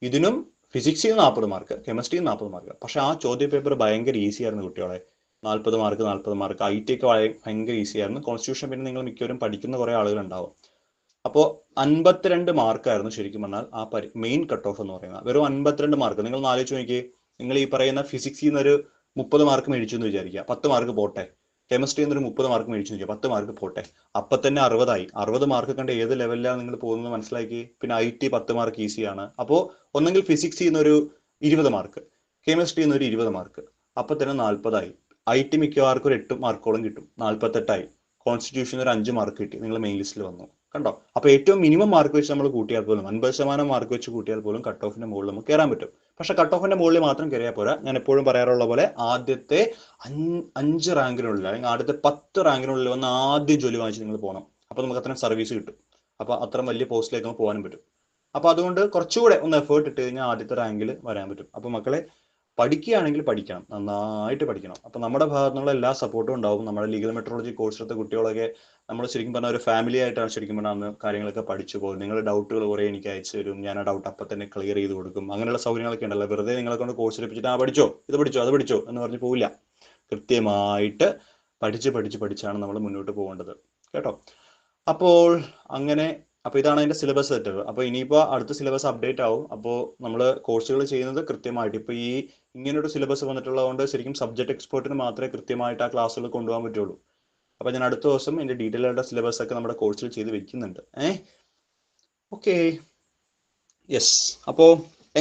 ഇതിനും ഫിസിക്സിൽ 40 മാർക്ക്, കെമിസ്ട്രിയിൽ 40 മാർക്ക്. പക്ഷെ ആ ചോദ്യ പേപ്പർ ഭയങ്കര ഈസി ആയിരുന്നു കുട്ടികളെ. 40 മാർക്ക്. IT ഒക്കെ ഭയങ്കര ഈസി ആയിരുന്നു. കോൺസ്റ്റിറ്റ്യൂഷൻ പിന്നെ നിങ്ങൾ മിക്കവരും പഠിക്കുന്ന കുറേ ആളുകൾ ഉണ്ടാവും. അപ്പോൾ 52 മാർക്കായിരുന്നു ശരിക്കും പറഞ്ഞാൽ ആ മെയിൻ കട്ട് ഓഫ് എന്ന് പറയുന്നത്. വെറും 52 മാർക്ക്. നിങ്ങൾ ഒന്ന് ആലോചിച്ച് നോക്കിയേ, നിങ്ങൾ ഈ പറയുന്ന ഫിസിക്സിൽ നിന്ന് ഒരു 30 മാർക്ക് മേടിച്ചു എന്ന് വിചാരിക്കുക, 10 മാർക്ക് പോട്ടെ. കെമിസ്ട്രിയിൽ നിന്ന് ഒരു 30 മാർക്ക് മേടിച്ചു എന്ന് വിചാരിക്കുക, 10 മാർക്ക് പോട്ടെ. അപ്പൊ തന്നെ 60 ആയി. 60 മാർക്ക് കണ്ട് ഏത് ലെവലിലാണ് നിങ്ങൾ പോകുന്നത് മനസ്സിലാക്കി. പിന്നെ IT 10 മാർക്ക് ഈസിയാണ്. അപ്പോൾ ഒന്നെങ്കിൽ ഫിസിക്സിൽ നിന്ന് ഒരു 20 മാർക്ക്, കെമിസ്ട്രിയിൽ നിന്ന് ഒരു 20 മാർക്ക്, അപ്പൊ തന്നെ 40 ആയി. IT മിക്കവാർക്കും ഒരു 8 മാർക്കോളം കിട്ടും, 48 ആയി. കോൺസ്റ്റിറ്റ്യൂഷന് ഒരു 5 മാർക്ക് കിട്ടി, നിങ്ങൾ മെയിൻ ലിസ്റ്റിൽ വന്നു. കണ്ടോ? അപ്പൊ ഏറ്റവും മിനിമം മാർക്ക് വെച്ച് നമ്മൾ കൂട്ടിയാൽ പോലും 50% മാർക്ക് വെച്ച് കൂട്ടിയാൽ പോലും കട്ട് ഓഫിന്റെ മുകളിൽ നമുക്ക് കയറാൻ പറ്റും. പക്ഷെ കട്ട് ഓഫിന്റെ മുകളിൽ മാത്രം കയറിയാൽ പോരാ. ഞാൻ എപ്പോഴും പറയാറുള്ള പോലെ ആദ്യത്തെ 5 റാങ്കിനുള്ളിൽ അല്ലെങ്കിൽ ആദ്യത്തെ 10 റാങ്കിനുള്ളിൽ വന്ന് ആദ്യം ജോലി വാങ്ങിച്ച് നിങ്ങൾ പോകണം. അപ്പൊ നമുക്ക് അത്രയും സർവീസ് കിട്ടും. അപ്പൊ അത്ര വലിയ പോസ്റ്റിലേക്ക് നമുക്ക് പോകാനും പറ്റും. അപ്പൊ അതുകൊണ്ട് കുറച്ചുകൂടെ ഒന്ന് എഫേർട്ട് ഇട്ട് കഴിഞ്ഞാൽ ആദ്യത്തെ റാങ്കിൽ വരാൻ പറ്റും. അപ്പൊ മക്കളെ, പഠിക്കുകയാണെങ്കിൽ പഠിക്കണം, നന്നായിട്ട് പഠിക്കണം. അപ്പൊ നമ്മുടെ ഭാഗത്തു നിന്നുള്ള എല്ലാ സപ്പോർട്ടും ഉണ്ടാവും. നമ്മുടെ ലീഗൽ മെട്രോളജി കോഴ്സ് എടുത്ത കുട്ടികളൊക്കെ നമ്മൾ ശരിക്കും പറഞ്ഞാൽ ഒരു ഫാമിലി ആയിട്ടാണ് ശരിക്കും പറഞ്ഞാൽ അന്ന് കാര്യങ്ങളൊക്കെ പഠിച്ചു പോകും. നിങ്ങളുടെ ഡൗട്ടുകൾ കുറെ എനിക്ക് അയച്ചു തരും, ഞാൻ ആ ഡൗട്ട് അപ്പം തന്നെ ക്ലിയർ ചെയ്ത് കൊടുക്കും. അങ്ങനെയുള്ള സൗകര്യങ്ങളൊക്കെ ഉണ്ടല്ലോ. വെറുതെ നിങ്ങളെ കൊണ്ട് കോഴ്സ് എടുപ്പിച്ചിട്ട് പഠിച്ചോ, ഇത് പഠിച്ചോ, അത് പഠിച്ചോ എന്ന് പറഞ്ഞ് പോവില്ല. കൃത്യമായിട്ട് പഠിച്ചാണ് നമ്മൾ മുന്നോട്ട് പോകേണ്ടത്, കേട്ടോ. അപ്പോൾ അങ്ങനെ, അപ്പൊ ഇതാണ് അതിന്റെ സിലബസ് സെറ്റ്. അപ്പൊ ഇനിയിപ്പോ അടുത്ത സിലബസ് അപ്ഡേറ്റ് ആവും. അപ്പോൾ നമ്മൾ കോഴ്സുകൾ ചെയ്യുന്നത് കൃത്യമായിട്ട് ഇപ്പൊ ഈ ഇങ്ങനൊരു സിലബസ് വന്നിട്ടുള്ളതുകൊണ്ട് ശരിക്കും സബ്ജക്ട് എക്സ്പേർട്ടിന് മാത്രമേ കൃത്യമായിട്ട് ആ ക്ലാസ്സുകൾ കൊണ്ടുപോകാൻ പറ്റുള്ളൂ. അപ്പൊ ഞാൻ അടുത്ത ദിവസം എന്റെ ഡീറ്റെയിൽ ആയിട്ട് സിലബസ് ഒക്കെ നമ്മുടെ കോഴ്സിൽ ചെയ്ത് വെക്കുന്നുണ്ട്. Okay, yes. അപ്പോ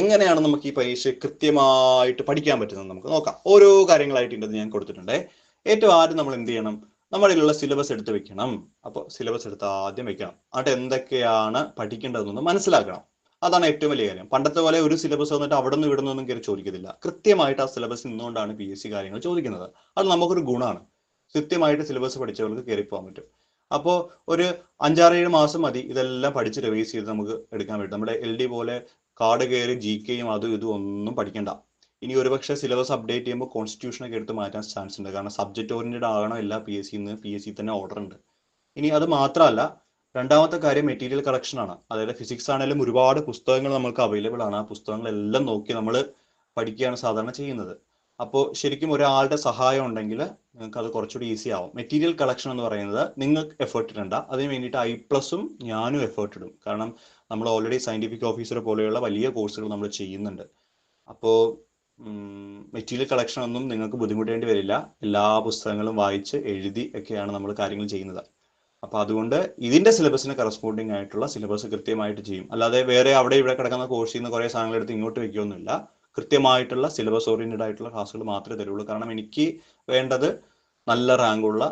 എങ്ങനെയാണ് നമുക്ക് ഈ പരീക്ഷ കൃത്യമായിട്ട് പഠിക്കാൻ പറ്റുന്നത് നമുക്ക് നോക്കാം. ഓരോ കാര്യങ്ങളായിട്ട് ഞാൻ കൊടുത്തിട്ടുണ്ട്. ഏറ്റവും ആദ്യം നമ്മൾ എന്ത് ചെയ്യണം, നമ്മളിലുള്ള സിലബസ് എടുത്ത് വെക്കണം. അപ്പോൾ സിലബസ് എടുത്ത് ആദ്യം വെക്കണം. എന്നിട്ട് എന്തൊക്കെയാണ് പഠിക്കേണ്ടതെന്നൊന്ന് മനസ്സിലാക്കണം. അതാണ് ഏറ്റവും വലിയ കാര്യം. പണ്ടത്തെ പോലെ ഒരു സിലബസ് വന്നിട്ട് അവിടെ നിന്ന് ഇവിടെ നിന്നൊന്നും കയറി ചോദിക്കത്തില്ല. കൃത്യമായിട്ട് ആ സിലബസ് നിന്നുകൊണ്ടാണ് PSC കാര്യങ്ങൾ ചോദിക്കുന്നത്. അത് നമുക്കൊരു ഗുണമാണ്. കൃത്യമായിട്ട് സിലബസ് പഠിച്ചവർക്ക് കയറി പോകാൻ പറ്റും. അപ്പോൾ ഒരു 5-6-7 മാസം മതി ഇതെല്ലാം പഠിച്ച് റിവൈസ് ചെയ്ത് നമുക്ക് എടുക്കാൻ പറ്റും. നമ്മുടെ LD പോലെ കാർഡ് കയറി GKയും അതും ഇതും ഒന്നും പഠിക്കണ്ട. ഇനി ഒരുപക്ഷെ സിലബസ് അപ്ഡേറ്റ് ചെയ്യുമ്പോൾ കോൺസ്റ്റിറ്റ്യൂഷനൊക്കെ എടുത്ത് മാറ്റാൻ ചാൻസ് ഉണ്ട്. കാരണം സബ്ജക്ട് ഓറിയന്റഡ് ആകണം എല്ലാ PSC തന്നെ ഓർഡർ ഉണ്ട്. ഇനി അത് മാത്രമല്ല, രണ്ടാമത്തെ കാര്യം മെറ്റീരിയൽ കളക്ഷൻ ആണ്. അതായത് ഫിസിക്സ് ആണെങ്കിലും ഒരുപാട് പുസ്തകങ്ങൾ നമുക്ക് അവൈലബിൾ ആണ്. ആ പുസ്തകങ്ങളെല്ലാം നോക്കി നമ്മൾ പഠിക്കുകയാണ് സാധാരണ ചെയ്യുന്നത്. അപ്പോൾ ശരിക്കും ഒരാളുടെ സഹായം ഉണ്ടെങ്കിൽ നിങ്ങൾക്ക് അത് കുറച്ചുകൂടി ഈസി ആവും. മെറ്റീരിയൽ കളക്ഷൻ എന്ന് പറയുന്നത് നിങ്ങൾക്ക് എഫേർട്ട് ഇടണ്ട. അതിന് വേണ്ടിയിട്ട് I+ഉം ഞാനും എഫേർട്ട് ഇടും. കാരണം നമ്മൾ ഓൾറെഡി സയന്റിഫിക് ഓഫീസർ പോലെയുള്ള വലിയ കോഴ്സുകൾ നമ്മൾ ചെയ്യുന്നുണ്ട്. അപ്പോൾ മെറ്റീരിയൽ കളക്ഷൻ ഒന്നും നിങ്ങൾക്ക് ബുദ്ധിമുട്ടേണ്ടി വരില്ല. എല്ലാ പുസ്തകങ്ങളും വായിച്ച് എഴുതി ഒക്കെയാണ് നമ്മൾ കാര്യങ്ങൾ ചെയ്യുന്നത്. അപ്പൊ അതുകൊണ്ട് ഇതിന്റെ സിലബസിന് കറസ്പോണ്ടിങ് ആയിട്ടുള്ള സിലബസ് കൃത്യമായിട്ട് ചെയ്യും. അല്ലാതെ വേറെ അവിടെ ഇവിടെ കിടക്കുന്ന കോഴ്സിൽ നിന്ന് കുറെ സാധനങ്ങൾ എടുത്ത് ഇങ്ങോട്ട് വെക്കുകയൊന്നുമില്ല. കൃത്യമായിട്ടുള്ള സിലബസ് ഓറിയന്റഡ് ആയിട്ടുള്ള ക്ലാസ്സുകൾ മാത്രമേ തരുള്ളൂ. കാരണം എനിക്ക് വേണ്ടത് നല്ല റാങ്കുള്ള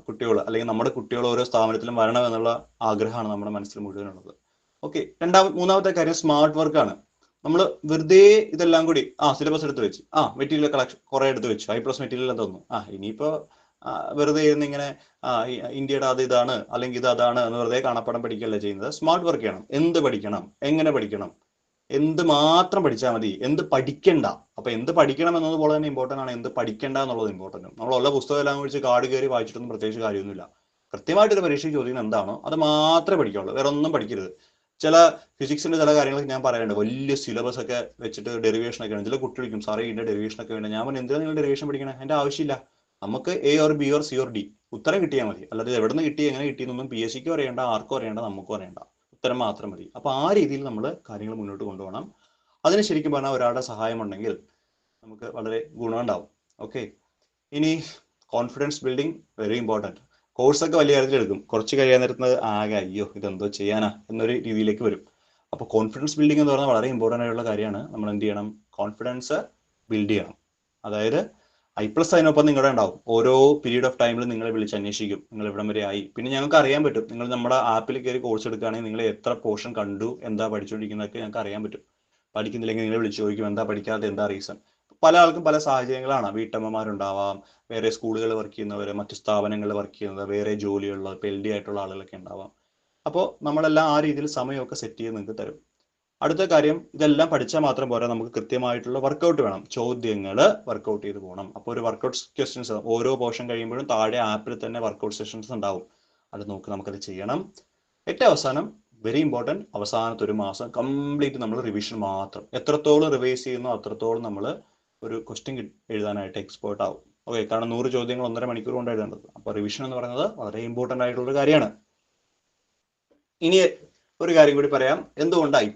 കുട്ടികൾ, അല്ലെങ്കിൽ നമ്മുടെ കുട്ടികൾ ഓരോ സ്ഥാപനത്തിലും വരണം എന്നുള്ള ആഗ്രഹമാണ് നമ്മുടെ മനസ്സിൽ മുഴുവനുള്ളത്. ഓക്കെ, മൂന്നാമത്തെ കാര്യം സ്മാർട്ട് വർക്കാണ്. നമ്മൾ വെറുതെ ഇതെല്ലാം കൂടി സിലബസ് എടുത്ത് വെച്ച് മെറ്റീരിയൽ കളക്ഷൻ കുറെ എടുത്ത് വെച്ചു, I+ മെറ്റീരിയൽ തന്നു, ഇനിയിപ്പോ വെറുതെ ഇരുന്ന് ഇങ്ങനെ ഇന്ത്യയുടെ അത് ഇതാണ് അല്ലെങ്കിൽ ഇത് അതാണ് എന്ന് വെറുതെ കാണാപ്പാടം പഠിക്കുകയല്ല ചെയ്യുന്നത്. സ്മാർട്ട് വർക്ക് ചെയ്യണം. എന്ത് പഠിക്കണം, എങ്ങനെ പഠിക്കണം, എന്ത് മാത്രം പഠിച്ചാൽ മതി, എന്ത് പഠിക്കണ്ട. അപ്പൊ എന്ത് പഠിക്കണം എന്നതുപോലെ തന്നെ ഇമ്പോർട്ടൻ്റ് ആണ് എന്ത് പഠിക്കണ്ട എന്നുള്ളത് ഇമ്പോർട്ടൻ്റ്. നമ്മളുള്ള പുസ്തകം എല്ലാം കുറിച്ച് കാട് കയറി വായിച്ചിട്ടൊന്നും പ്രത്യേകിച്ച് കാര്യമൊന്നുമില്ല. കൃത്യമായിട്ടൊരു പരീക്ഷയ്ക്ക് ചോദിക്കുന്നത് എന്താണോ അത് മാത്രമേ പഠിക്കാവുള്ളൂ, വേറെ ഒന്നും പഠിക്കരുത്. ചില ഫിസിക്സിന്റെ ചില കാര്യങ്ങളൊക്കെ ഞാൻ പറയാനുണ്ട്. വലിയ സിലബസ് ഒക്കെ വെച്ചിട്ട് ഡെറിവേഷൻ ഒക്കെ ആണ്. ചില കുട്ടി വിളിക്കും, സാറേ ഇതിന്റെ ഡെറിവേഷൻ ഒക്കെ വേണ്ട. ഞാൻ പറഞ്ഞു, എന്തിനാണ് നിങ്ങൾ ഡെറിവേഷൻ പഠിക്കണം? അതിന്റെ ആവശ്യമില്ല. നമുക്ക് A or B or C or D ഉത്തരം കിട്ടിയാൽ മതി. അല്ലാതെ എവിടെ നിന്ന് കിട്ടി എങ്ങനെ കിട്ടിയെന്നൊന്നും PSCക്കും അറിയണ്ട, ആർക്കും അറിയണ്ട, നമുക്കും അറിയണ്ട. ഉത്തരം മാത്രം മതി. അപ്പൊ ആ രീതിയിൽ നമ്മൾ കാര്യങ്ങൾ മുന്നോട്ട് കൊണ്ടുപോകണം. അതിന് ശരിക്കും പറഞ്ഞാൽ ഒരാളുടെ സഹായം ഉണ്ടെങ്കിൽ നമുക്ക് വളരെ ഗുണമുണ്ടാവും. ഓക്കെ, ഇനി കോൺഫിഡൻസ് ബിൽഡിംഗ് വെരി ഇമ്പോർട്ടൻറ്റ്. കോഴ്സൊക്കെ വലിയ കാര്യത്തിൽ എടുക്കും, കുറച്ച് കഴിയാൻ നേരത്തുന്നത് ആകെ അയ്യോ ഇതെന്തോ ചെയ്യാനാ എന്നൊരു രീതിയിലേക്ക് വരും. അപ്പോൾ കോൺഫിഡൻസ് ബിൽഡിംഗ് എന്ന് പറഞ്ഞാൽ വളരെ ഇമ്പോർട്ടൻ്റ് ആയിട്ടുള്ള കാര്യമാണ്. നമ്മൾ എന്ത് ചെയ്യണം? കോൺഫിഡൻസ് ബിൽഡ് ചെയ്യണം. അതായത് I+ അതിനൊപ്പം നിങ്ങളുടെ ഉണ്ടാവും. ഓരോ പീരീഡ് ഓഫ് ടൈമിൽ നിങ്ങളെ വിളിച്ച് അന്വേഷിക്കും, നിങ്ങൾ ഇവിടം വരെ ആയി. പിന്നെ ഞങ്ങൾക്ക് അറിയാൻ പറ്റും, നിങ്ങൾ നമ്മുടെ ആപ്പിൽ കയറി കോഴ്സ് എടുക്കുകയാണെങ്കിൽ നിങ്ങൾ എത്ര പോർഷൻ കണ്ടു, എന്താ പഠിച്ചുകൊണ്ടിരിക്കുന്നതൊക്കെ ഞങ്ങൾക്ക് അറിയാൻ പറ്റും. പഠിക്കുന്നില്ലെങ്കിൽ നിങ്ങളെ വിളിച്ച് ചോദിക്കും എന്താ പഠിക്കാതെ, എന്താ റീസൺ. പല ആൾക്കും പല സാഹചര്യങ്ങളാണ്. വീട്ടമ്മമാരുണ്ടാവാം, വേറെ സ്കൂളുകളിൽ വർക്ക് ചെയ്യുന്നവർ, മറ്റു സ്ഥാപനങ്ങളിൽ വർക്ക് ചെയ്യുന്നത്, വേറെ ജോലിയുള്ള LD ആയിട്ടുള്ള ആളുകളൊക്കെ ഉണ്ടാവാം. അപ്പോൾ നമ്മളെല്ലാം ആ രീതിയിൽ സമയമൊക്കെ സെറ്റ് ചെയ്ത് നിങ്ങൾക്ക് തരും. അടുത്ത കാര്യം, ഇതെല്ലാം പഠിച്ചാൽ മാത്രം പോരാ, നമുക്ക് കൃത്യമായിട്ടുള്ള വർക്കൗട്ട് വേണം. ചോദ്യങ്ങൾ വർക്കൗട്ട് ചെയ്ത് പോകണം. അപ്പോൾ ഒരു വർക്കൗട്ട് ക്വസ്റ്റ്യൻസ് ഓരോ പോർഷൻ കഴിയുമ്പോഴും താഴെ ആപ്പിൽ തന്നെ വർക്കൗട്ട് സെഷൻസ് ഉണ്ടാവും. അത് നോക്കി നമുക്കത് ചെയ്യണം. ഏറ്റവും അവസാനം വെരി ഇമ്പോർട്ടൻറ്റ്, അവസാനത്തെ ഒരു മാസം കംപ്ലീറ്റ് നമ്മൾ റിവിഷൻ മാത്രം. എത്രത്തോളം റിവൈസ് ചെയ്യുന്നോ അത്രത്തോളം നമ്മൾ ഒരു ക്വസ്റ്റ്യൻ എഴുതാനായിട്ട് എക്സ്പേർട്ട് ആവും. ഓക്കെ, കാരണം 100 ചോദ്യങ്ങൾ 1.5 മണിക്കൂർ കൊണ്ട് എഴുതേണ്ടത്. അപ്പോൾ റിവിഷൻ എന്ന് പറയുന്നത് വളരെ ഇമ്പോർട്ടൻ്റ് ആയിട്ടുള്ളൊരു കാര്യമാണ്. ഇനി ഒരു കാര്യം കൂടി പറയാം, എന്തുകൊണ്ട് I+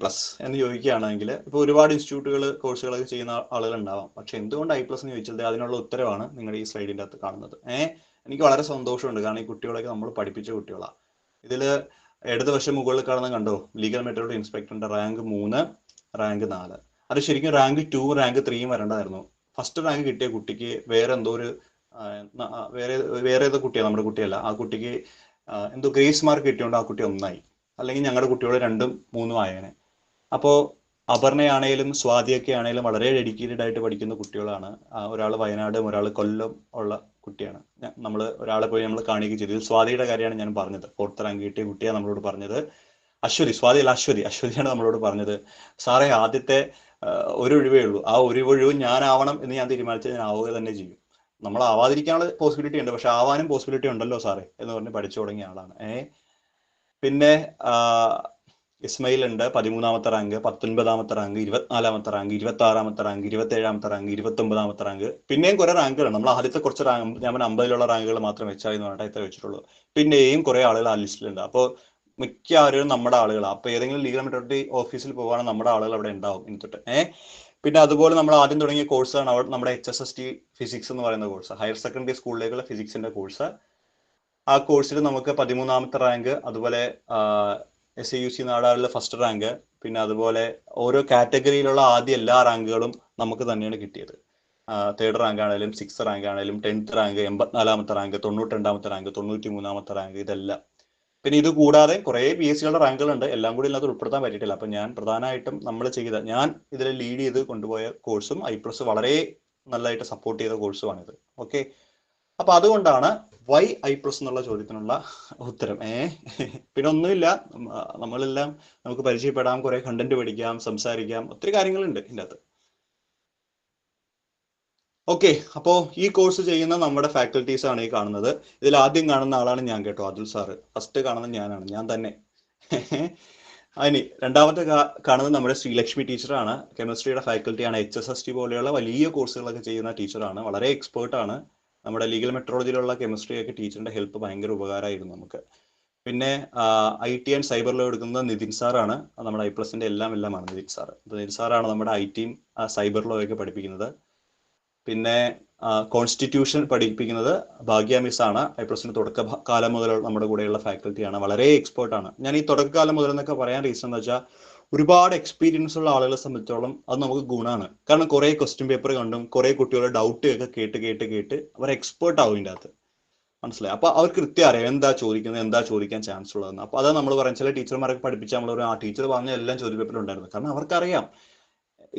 എന്ന് ചോദിക്കുകയാണെങ്കിൽ, ഇപ്പോൾ ഒരുപാട് ഇൻസ്റ്റിറ്റ്യൂട്ടുകൾ കോഴ്സുകളൊക്കെ ചെയ്യുന്ന ആളുകൾ ഉണ്ടാവാം. പക്ഷെ എന്തുകൊണ്ട് I+ എന്ന് ചോദിച്ചത് അതിനുള്ള ഉത്തരവാണ് നിങ്ങളുടെ ഈ സ്ലൈഡിൻ്റെ അകത്ത് കാണുന്നത്. എനിക്ക് വളരെ സന്തോഷമുണ്ട്, കാരണം ഈ കുട്ടികളൊക്കെ നമ്മൾ പഠിപ്പിച്ച കുട്ടികളാണ്. ഇതിൽ ഇടതുവശം മുകളിൽ കാണുന്ന കണ്ടോ, ലീഗൽ മെട്രോളജി ഇൻസ്പെക്ടറിന്റെ റാങ്ക് 3, റാങ്ക് 4. അത് ശരിക്കും റാങ്ക് 2, റാങ്ക് 3 വരേണ്ടതായിരുന്നു. ഫസ്റ്റ് റാങ്ക് കിട്ടിയ കുട്ടിക്ക് വേറെ എന്തോ ഒരു വേറെ ഏതോ കുട്ടിയാണ്, നമ്മുടെ കുട്ടിയല്ല, ആ കുട്ടിക്ക് എന്തോ ഗ്രേസ് മാർക്ക് കിട്ടിയോണ്ട് ആ കുട്ടി 1 അല്ലെങ്കിൽ ഞങ്ങളുടെ കുട്ടികൾ 2ഉം 3ഉം ആയേനെ. അപ്പോൾ അപർണയാണേലും സ്വാതിയൊക്കെ ആണേലും വളരെ ഡെഡിക്കേറ്റഡ് ആയിട്ട് പഠിക്കുന്ന കുട്ടികളാണ്. ഒരാൾ വയനാടും ഒരാൾ കൊല്ലം ഉള്ള കുട്ടിയാണ്. ഒരാളെ പോയി നമ്മൾ കാണുകയും ചെയ്തു. സ്വാതിയുടെ കാര്യമാണ് ഞാൻ പറഞ്ഞത്. 4th റാങ്ക് കിട്ടിയ കുട്ടിയാണ് നമ്മളോട് പറഞ്ഞത്. സ്വാതി അല്ല, അശ്വതിയാണ് നമ്മളോട് പറഞ്ഞത്, സാറേ ആദ്യത്തെ ഒരു ഒഴിവേ ഉള്ളൂ, ആ ഒരു ഒഴിവ് ഞാനാവണം എന്ന് ഞാൻ തീരുമാനിച്ചാൽ ഞാൻ ആവുക തന്നെ ചെയ്യും. നമ്മൾ ആവാതിരിക്കാനുള്ള പോസിബിലിറ്റി ഉണ്ട്, പക്ഷെ ആവാനും പോസിബിലിറ്റി ഉണ്ടല്ലോ സാറേ എന്ന് പറഞ്ഞ് പഠിച്ചു തുടങ്ങിയ ആളാണ്. പിന്നെ ഇസ്മയിൽ ഉണ്ട്, 13ാമത്തെ റാങ്ക്, 19ാമത്തെ റാങ്ക്, 24ാമത്തെ റാങ്ക്, 26ാമത്തെ റാങ്ക്, 27ാമത്തെ റാങ്ക്, 29ാമത്തെ റാങ്ക്. പിന്നെയും കുറെ റാങ്കുകളാണ്. നമ്മൾ ആദ്യത്തെ കുറച്ച് റാങ്ക്, ഞാൻ 50ലുള്ള റാങ്കുകൾ മാത്രം വെച്ചാൽ എന്ന് പറഞ്ഞിട്ട് ഇത്ര വെച്ചിട്ടുള്ളൂ. പിന്നെയും കുറെ ആളുകൾ ആ ലിസ്റ്റിലുണ്ട്. അപ്പോൾ മിക്കവാറും നമ്മുടെ ആളുകളാണ്. അപ്പോൾ ഏതെങ്കിലും ലീഗൽ മെട്രോളജി ഓഫീസിൽ പോവുകയാണെങ്കിൽ നമ്മുടെ ആളുകൾ അവിടെ ഉണ്ടാവും ഇന്നിട്ട്. പിന്നെ അതുപോലെ നമ്മൾ ആദ്യം തുടങ്ങിയ കോഴ്സാണ് നമ്മുടെ HSST ഫിസിക്സ് എന്ന് പറയുന്ന കോഴ്സ്, ഹയർ സെക്കൻഡറി സ്കൂളിലേക്കുള്ള ഫിസിക്സിന്റെ കോഴ്സ്. ആ കോഴ്സിൽ നമുക്ക് 13ാമത്തെ റാങ്ക്, അതുപോലെ SAUC നാടാറിലെ ഫസ്റ്റ് റാങ്ക്, പിന്നെ അതുപോലെ ഓരോ കാറ്റഗറിയിലുള്ള ആദ്യ എല്ലാ റാങ്കുകളും നമുക്ക് തന്നെയാണ് കിട്ടിയത്. 3rd റാങ്ക് ആണെങ്കിലും 6th റാങ്ക് ആണെങ്കിലും 10th റാങ്ക്, 84ാമത്തെ റാങ്ക്, 92ാമത്തെ റാങ്ക്, 93ാമത്തെ റാങ്ക്, ഇതെല്ലാം. പിന്നെ ഇത് കൂടാതെ കുറെ PSCകളുടെ റാങ്കുകളുണ്ട്, എല്ലാം കൂടി ഇതിനകത്ത് ഉൾപ്പെടുത്താൻ പറ്റിയിട്ടില്ല. അപ്പം ഞാൻ പ്രധാനമായിട്ടും ഞാൻ ഇതിൽ ലീഡ് ചെയ്ത് കൊണ്ടുപോയ കോഴ്സും I+ വളരെ നല്ലതായിട്ട് സപ്പോർട്ട് ചെയ്ത കോഴ്സുമാണിത്. ഓക്കെ, അപ്പൊ അതുകൊണ്ടാണ് വൈ I+ എന്നുള്ള ചോദ്യത്തിനുള്ള ഉത്തരം. പിന്നെ ഒന്നുമില്ല, നമ്മളെല്ലാം നമുക്ക് പരിചയപ്പെടാം, കുറെ കണ്ടന്റ് പഠിക്കാം, സംസാരിക്കാം, ഒത്തിരി കാര്യങ്ങളുണ്ട് ഇതിൻ്റെ അകത്ത്. ഓക്കെ, അപ്പോൾ ഈ കോഴ്സ് ചെയ്യുന്ന നമ്മുടെ ഫാക്കൽറ്റീസ് ആണ് ഈ കാണുന്നത്. ഇതിൽ ആദ്യം കാണുന്ന ആളാണ് ഞാൻ കേട്ടോ, അതുൽ സാറ്. ഫസ്റ്റ് കാണുന്നത് ഞാനാണ്, ഞാൻ തന്നെ. അതിന് രണ്ടാമത്തെ കാണുന്നത് നമ്മുടെ ശ്രീലക്ഷ്മി ടീച്ചറാണ്. കെമിസ്ട്രിയുടെ ഫാക്കൽറ്റിയാണ്. HSST പോലെയുള്ള വലിയ കോഴ്സുകളൊക്കെ ചെയ്യുന്ന ടീച്ചറാണ്, വളരെ എക്സ്പേർട്ടാണ്. നമ്മുടെ ലീഗൽ മെട്രോളജിയിലുള്ള കെമിസ്ട്രി ഒക്കെ ടീച്ചറിന്റെ ഹെൽപ്പ് ഭയങ്കര ഉപകാരമായിരുന്നു നമുക്ക്. പിന്നെ IT ആൻഡ് സൈബർ ലോ എടുക്കുന്നത് നിതിൻ സാറാണ്. നമ്മുടെ I+ എല്ലാമാണ് നിതിൻ സാർ. നിതിൻ സാറാണ് നമ്മുടെ IT സൈബർ ലോ ഒക്കെ പഠിപ്പിക്കുന്നത്. പിന്നെ കോൺസ്റ്റിറ്റ്യൂഷൻ പഠിപ്പിക്കുന്നത് ഭാഗ്യ മിസ് ആണ്. I+ന്റെ തുടക്കകാലം മുതൽ നമ്മുടെ കൂടെയുള്ള ഫാക്കൽറ്റിയാണ്, വളരെ എക്സ്പേർട്ടാണ്. ഞാൻ ഈ തുടക്കകാലം മുതൽ എന്നൊക്കെ പറയാൻ റീസൺ എന്ന് വെച്ചാൽ, ഒരുപാട് എക്സ്പീരിയൻസ് ഉള്ള ആളുകളെ സംബന്ധിച്ചോളം അത് നമുക്ക് ഗുണമാണ്. കാരണം കുറെ ക്വസ്റ്റ്യൻ പേപ്പർ കണ്ടും കുറെ കുട്ടികളുടെ ഡൗട്ട് ഒക്കെ കേട്ട് അവർ എക്സ്പേർട്ട് ആവും ഇതിൻ്റെ അകത്ത്. മനസ്സിലായി? അപ്പൊ അവർക്ക് കൃത്യം അറിയാം എന്താ ചോദിക്കുന്നത്, എന്താ ചോദിക്കാൻ ചാൻസ് ഉള്ളതെന്ന്. അപ്പൊ അതാ നമ്മൾ പറയാം, ചില ടീച്ചർമാരൊക്കെ പഠിപ്പിച്ചാൽ നമ്മൾ പറയും, ടീച്ചർ പറഞ്ഞ എല്ലാം ചോദ്യ പേപ്പറിൽ ഉണ്ടായിരുന്നു. കാരണം അവർക്കറിയാം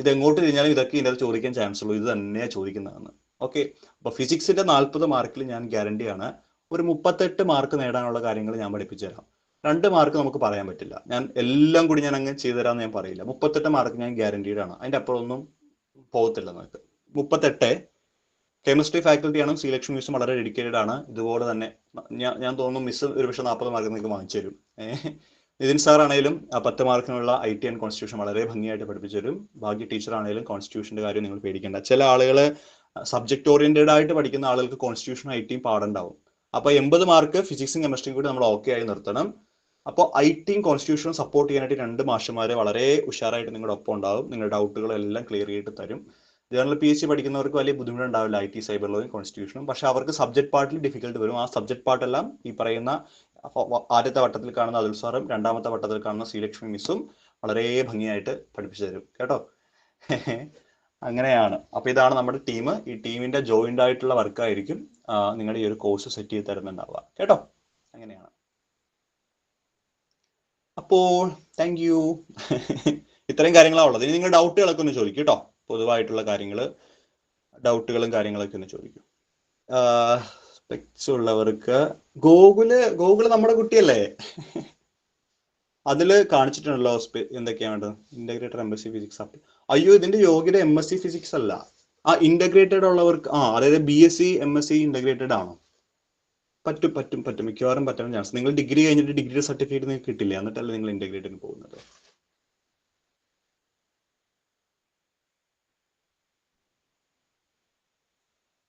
ഇത് എങ്ങോട്ട് തിരിഞ്ഞാലും ഇതൊക്കെ ഇതിനകത്ത് ചോദിക്കാൻ ചാൻസ് ഉള്ളൂ, ഇത് തന്നെയാണ് ചോദിക്കുന്നതെന്ന്. ഓക്കെ, അപ്പൊ ഫിസിക്സിന്റെ 40 മാർക്കിൽ ഞാൻ ഗ്യാരണ്ടിയാണ് ഒരു 38 മാർക്ക് നേടാനുള്ള കാര്യങ്ങൾ ഞാൻ പഠിപ്പിച്ചു തരാം. 2 മാർക്ക് നമുക്ക് പറയാൻ പറ്റില്ല, ഞാൻ എല്ലാം കൂടി ഞാൻ അങ്ങനെ ചെയ്തു തരാമെന്ന് ഞാൻ പറയില്ല. 38 മാർക്ക് ഞാൻ ഗ്യാരണ്ടീഡ് ആണ്, അതിന്റെ അപ്പുറം ഒന്നും പോകത്തില്ല നമുക്ക്. 38 കെമിസ്ട്രി ഫാക്കൽറ്റിയാണ്. ശ്രീലക്ഷ്മി മിസ്സും വളരെ ഡെഡിക്കേറ്റഡ് ആണ്. ഇതുപോലെ തന്നെ ഞാൻ തോന്നുന്നു മിസ് ഒരു പക്ഷേ 40 മാർക്ക് നിങ്ങൾക്ക് വാങ്ങിച്ചു തരും. നിതിൻ സാർ ആണെങ്കിലും 10 മാർക്കിനുള്ള IT ആൻഡ് കോൺസ്റ്റിറ്റ്യൂഷൻ വളരെ ഭംഗിയായിട്ട് പഠിപ്പിച്ചു തരും. ഭാഗ്യ ടീച്ചർ ആണെങ്കിലും കോൺസ്റ്റിറ്റ്യൂഷന്റെ കാര്യം നിങ്ങൾ പേടിക്കേണ്ട. ചില ആളുകൾ സബ്ജക്ട് ഓറിയന്റഡ് ആയിട്ട് പഠിക്കുന്ന ആളുകൾക്ക് കോൺസ്റ്റിറ്റ്യൂഷൻ IT പാടുണ്ടാവും. അപ്പൊ 80 മാർക്ക് ഫിസിക്സും കെമിസ്ട്രിയും കൂടി നമ്മൾ ഓക്കെ ആയി നിർത്തണം. അപ്പോൾ IT കോൺസ്റ്റിറ്റ്യൂഷനും സപ്പോർട്ട് ചെയ്യാനായിട്ട് 2 മാഷന്മാരെ വളരെ ഉഷാറായിട്ട് നിങ്ങളുടെ ഒപ്പം ഉണ്ടാവും. നിങ്ങളുടെ ഡൗട്ടുകളെല്ലാം ക്ലിയർ ചെയ്തിട്ട് തരും. ജനറൽ PhD പഠിക്കുന്നവർക്ക് വലിയ ബുദ്ധിമുട്ടുണ്ടാവില്ല IT സൈബർ ലോയും കോൺസ്റ്റിറ്റ്യൂഷനും. പക്ഷെ അവർക്ക് സബ്ജക്ട് പാർട്ടിൽ ഡിഫിക്കൽട്ട് വരും. ആ സബ്ജക്ട് പാർട്ടെല്ലാം ഈ പറയുന്ന ആദ്യത്തെ വട്ടത്തിൽ കാണുന്ന അതുൽ സാറും 2ാമത്തെ വട്ടത്തിൽ കാണുന്ന ശ്രീലക്ഷ്മി മിസ്സും വളരെ ഭംഗിയായിട്ട് പഠിപ്പിച്ചു തരും കേട്ടോ. അങ്ങനെയാണ്. അപ്പൊ ഇതാണ് നമ്മുടെ ടീം. ഈ ടീമിന്റെ ജോയിന്റ് ആയിട്ടുള്ള വർക്കായിരിക്കും നിങ്ങളുടെ ഈ ഒരു കോഴ്സ് സെറ്റ് ചെയ്ത് തരുന്നുണ്ടാവുക കേട്ടോ. അങ്ങനെയാണ്. അപ്പോൾ താങ്ക് യു. ഇത്രയും കാര്യങ്ങളാണ് ഉള്ളത്. ഇനി നിങ്ങൾ ഡൗട്ടുകളൊക്കെ ഒന്ന് ചോദിക്കും കേട്ടോ. പൊതുവായിട്ടുള്ള ഡൗട്ടുകളും കാര്യങ്ങളൊക്കെ ഒന്ന് ചോദിക്കും. സ്പെക്സ് ഉള്ളവർക്ക് ഗൂഗിള് നമ്മുടെ കുട്ടിയല്ലേ, അതില് കാണിച്ചിട്ടുണ്ടല്ലോ എന്തൊക്കെയാണ് ഇന്റഗ്രേറ്റഡ് MSc ഫിസിക്സ്. അയ്യോ, ഇതിന്റെ യോഗ്യത MSc ഫിസിക്സ് അല്ല. ഇന്റഗ്രേറ്റഡ് ഉള്ളവർക്ക് അതായത് BSc MSc ഇന്റഗ്രേറ്റഡ് ആണോ? പറ്റും മിക്കവാറും പറ്റാൻ ചാൻസ്. നിങ്ങൾ ഡിഗ്രി കഴിഞ്ഞിട്ട് ഡിഗ്രി സർട്ടിഫിക്കറ്റ് നിങ്ങൾക്ക് കിട്ടില്ല, എന്നിട്ടല്ലേ നിങ്ങൾ ഇന്റഗ്രേറ്റഡിന് പോകുന്നത്.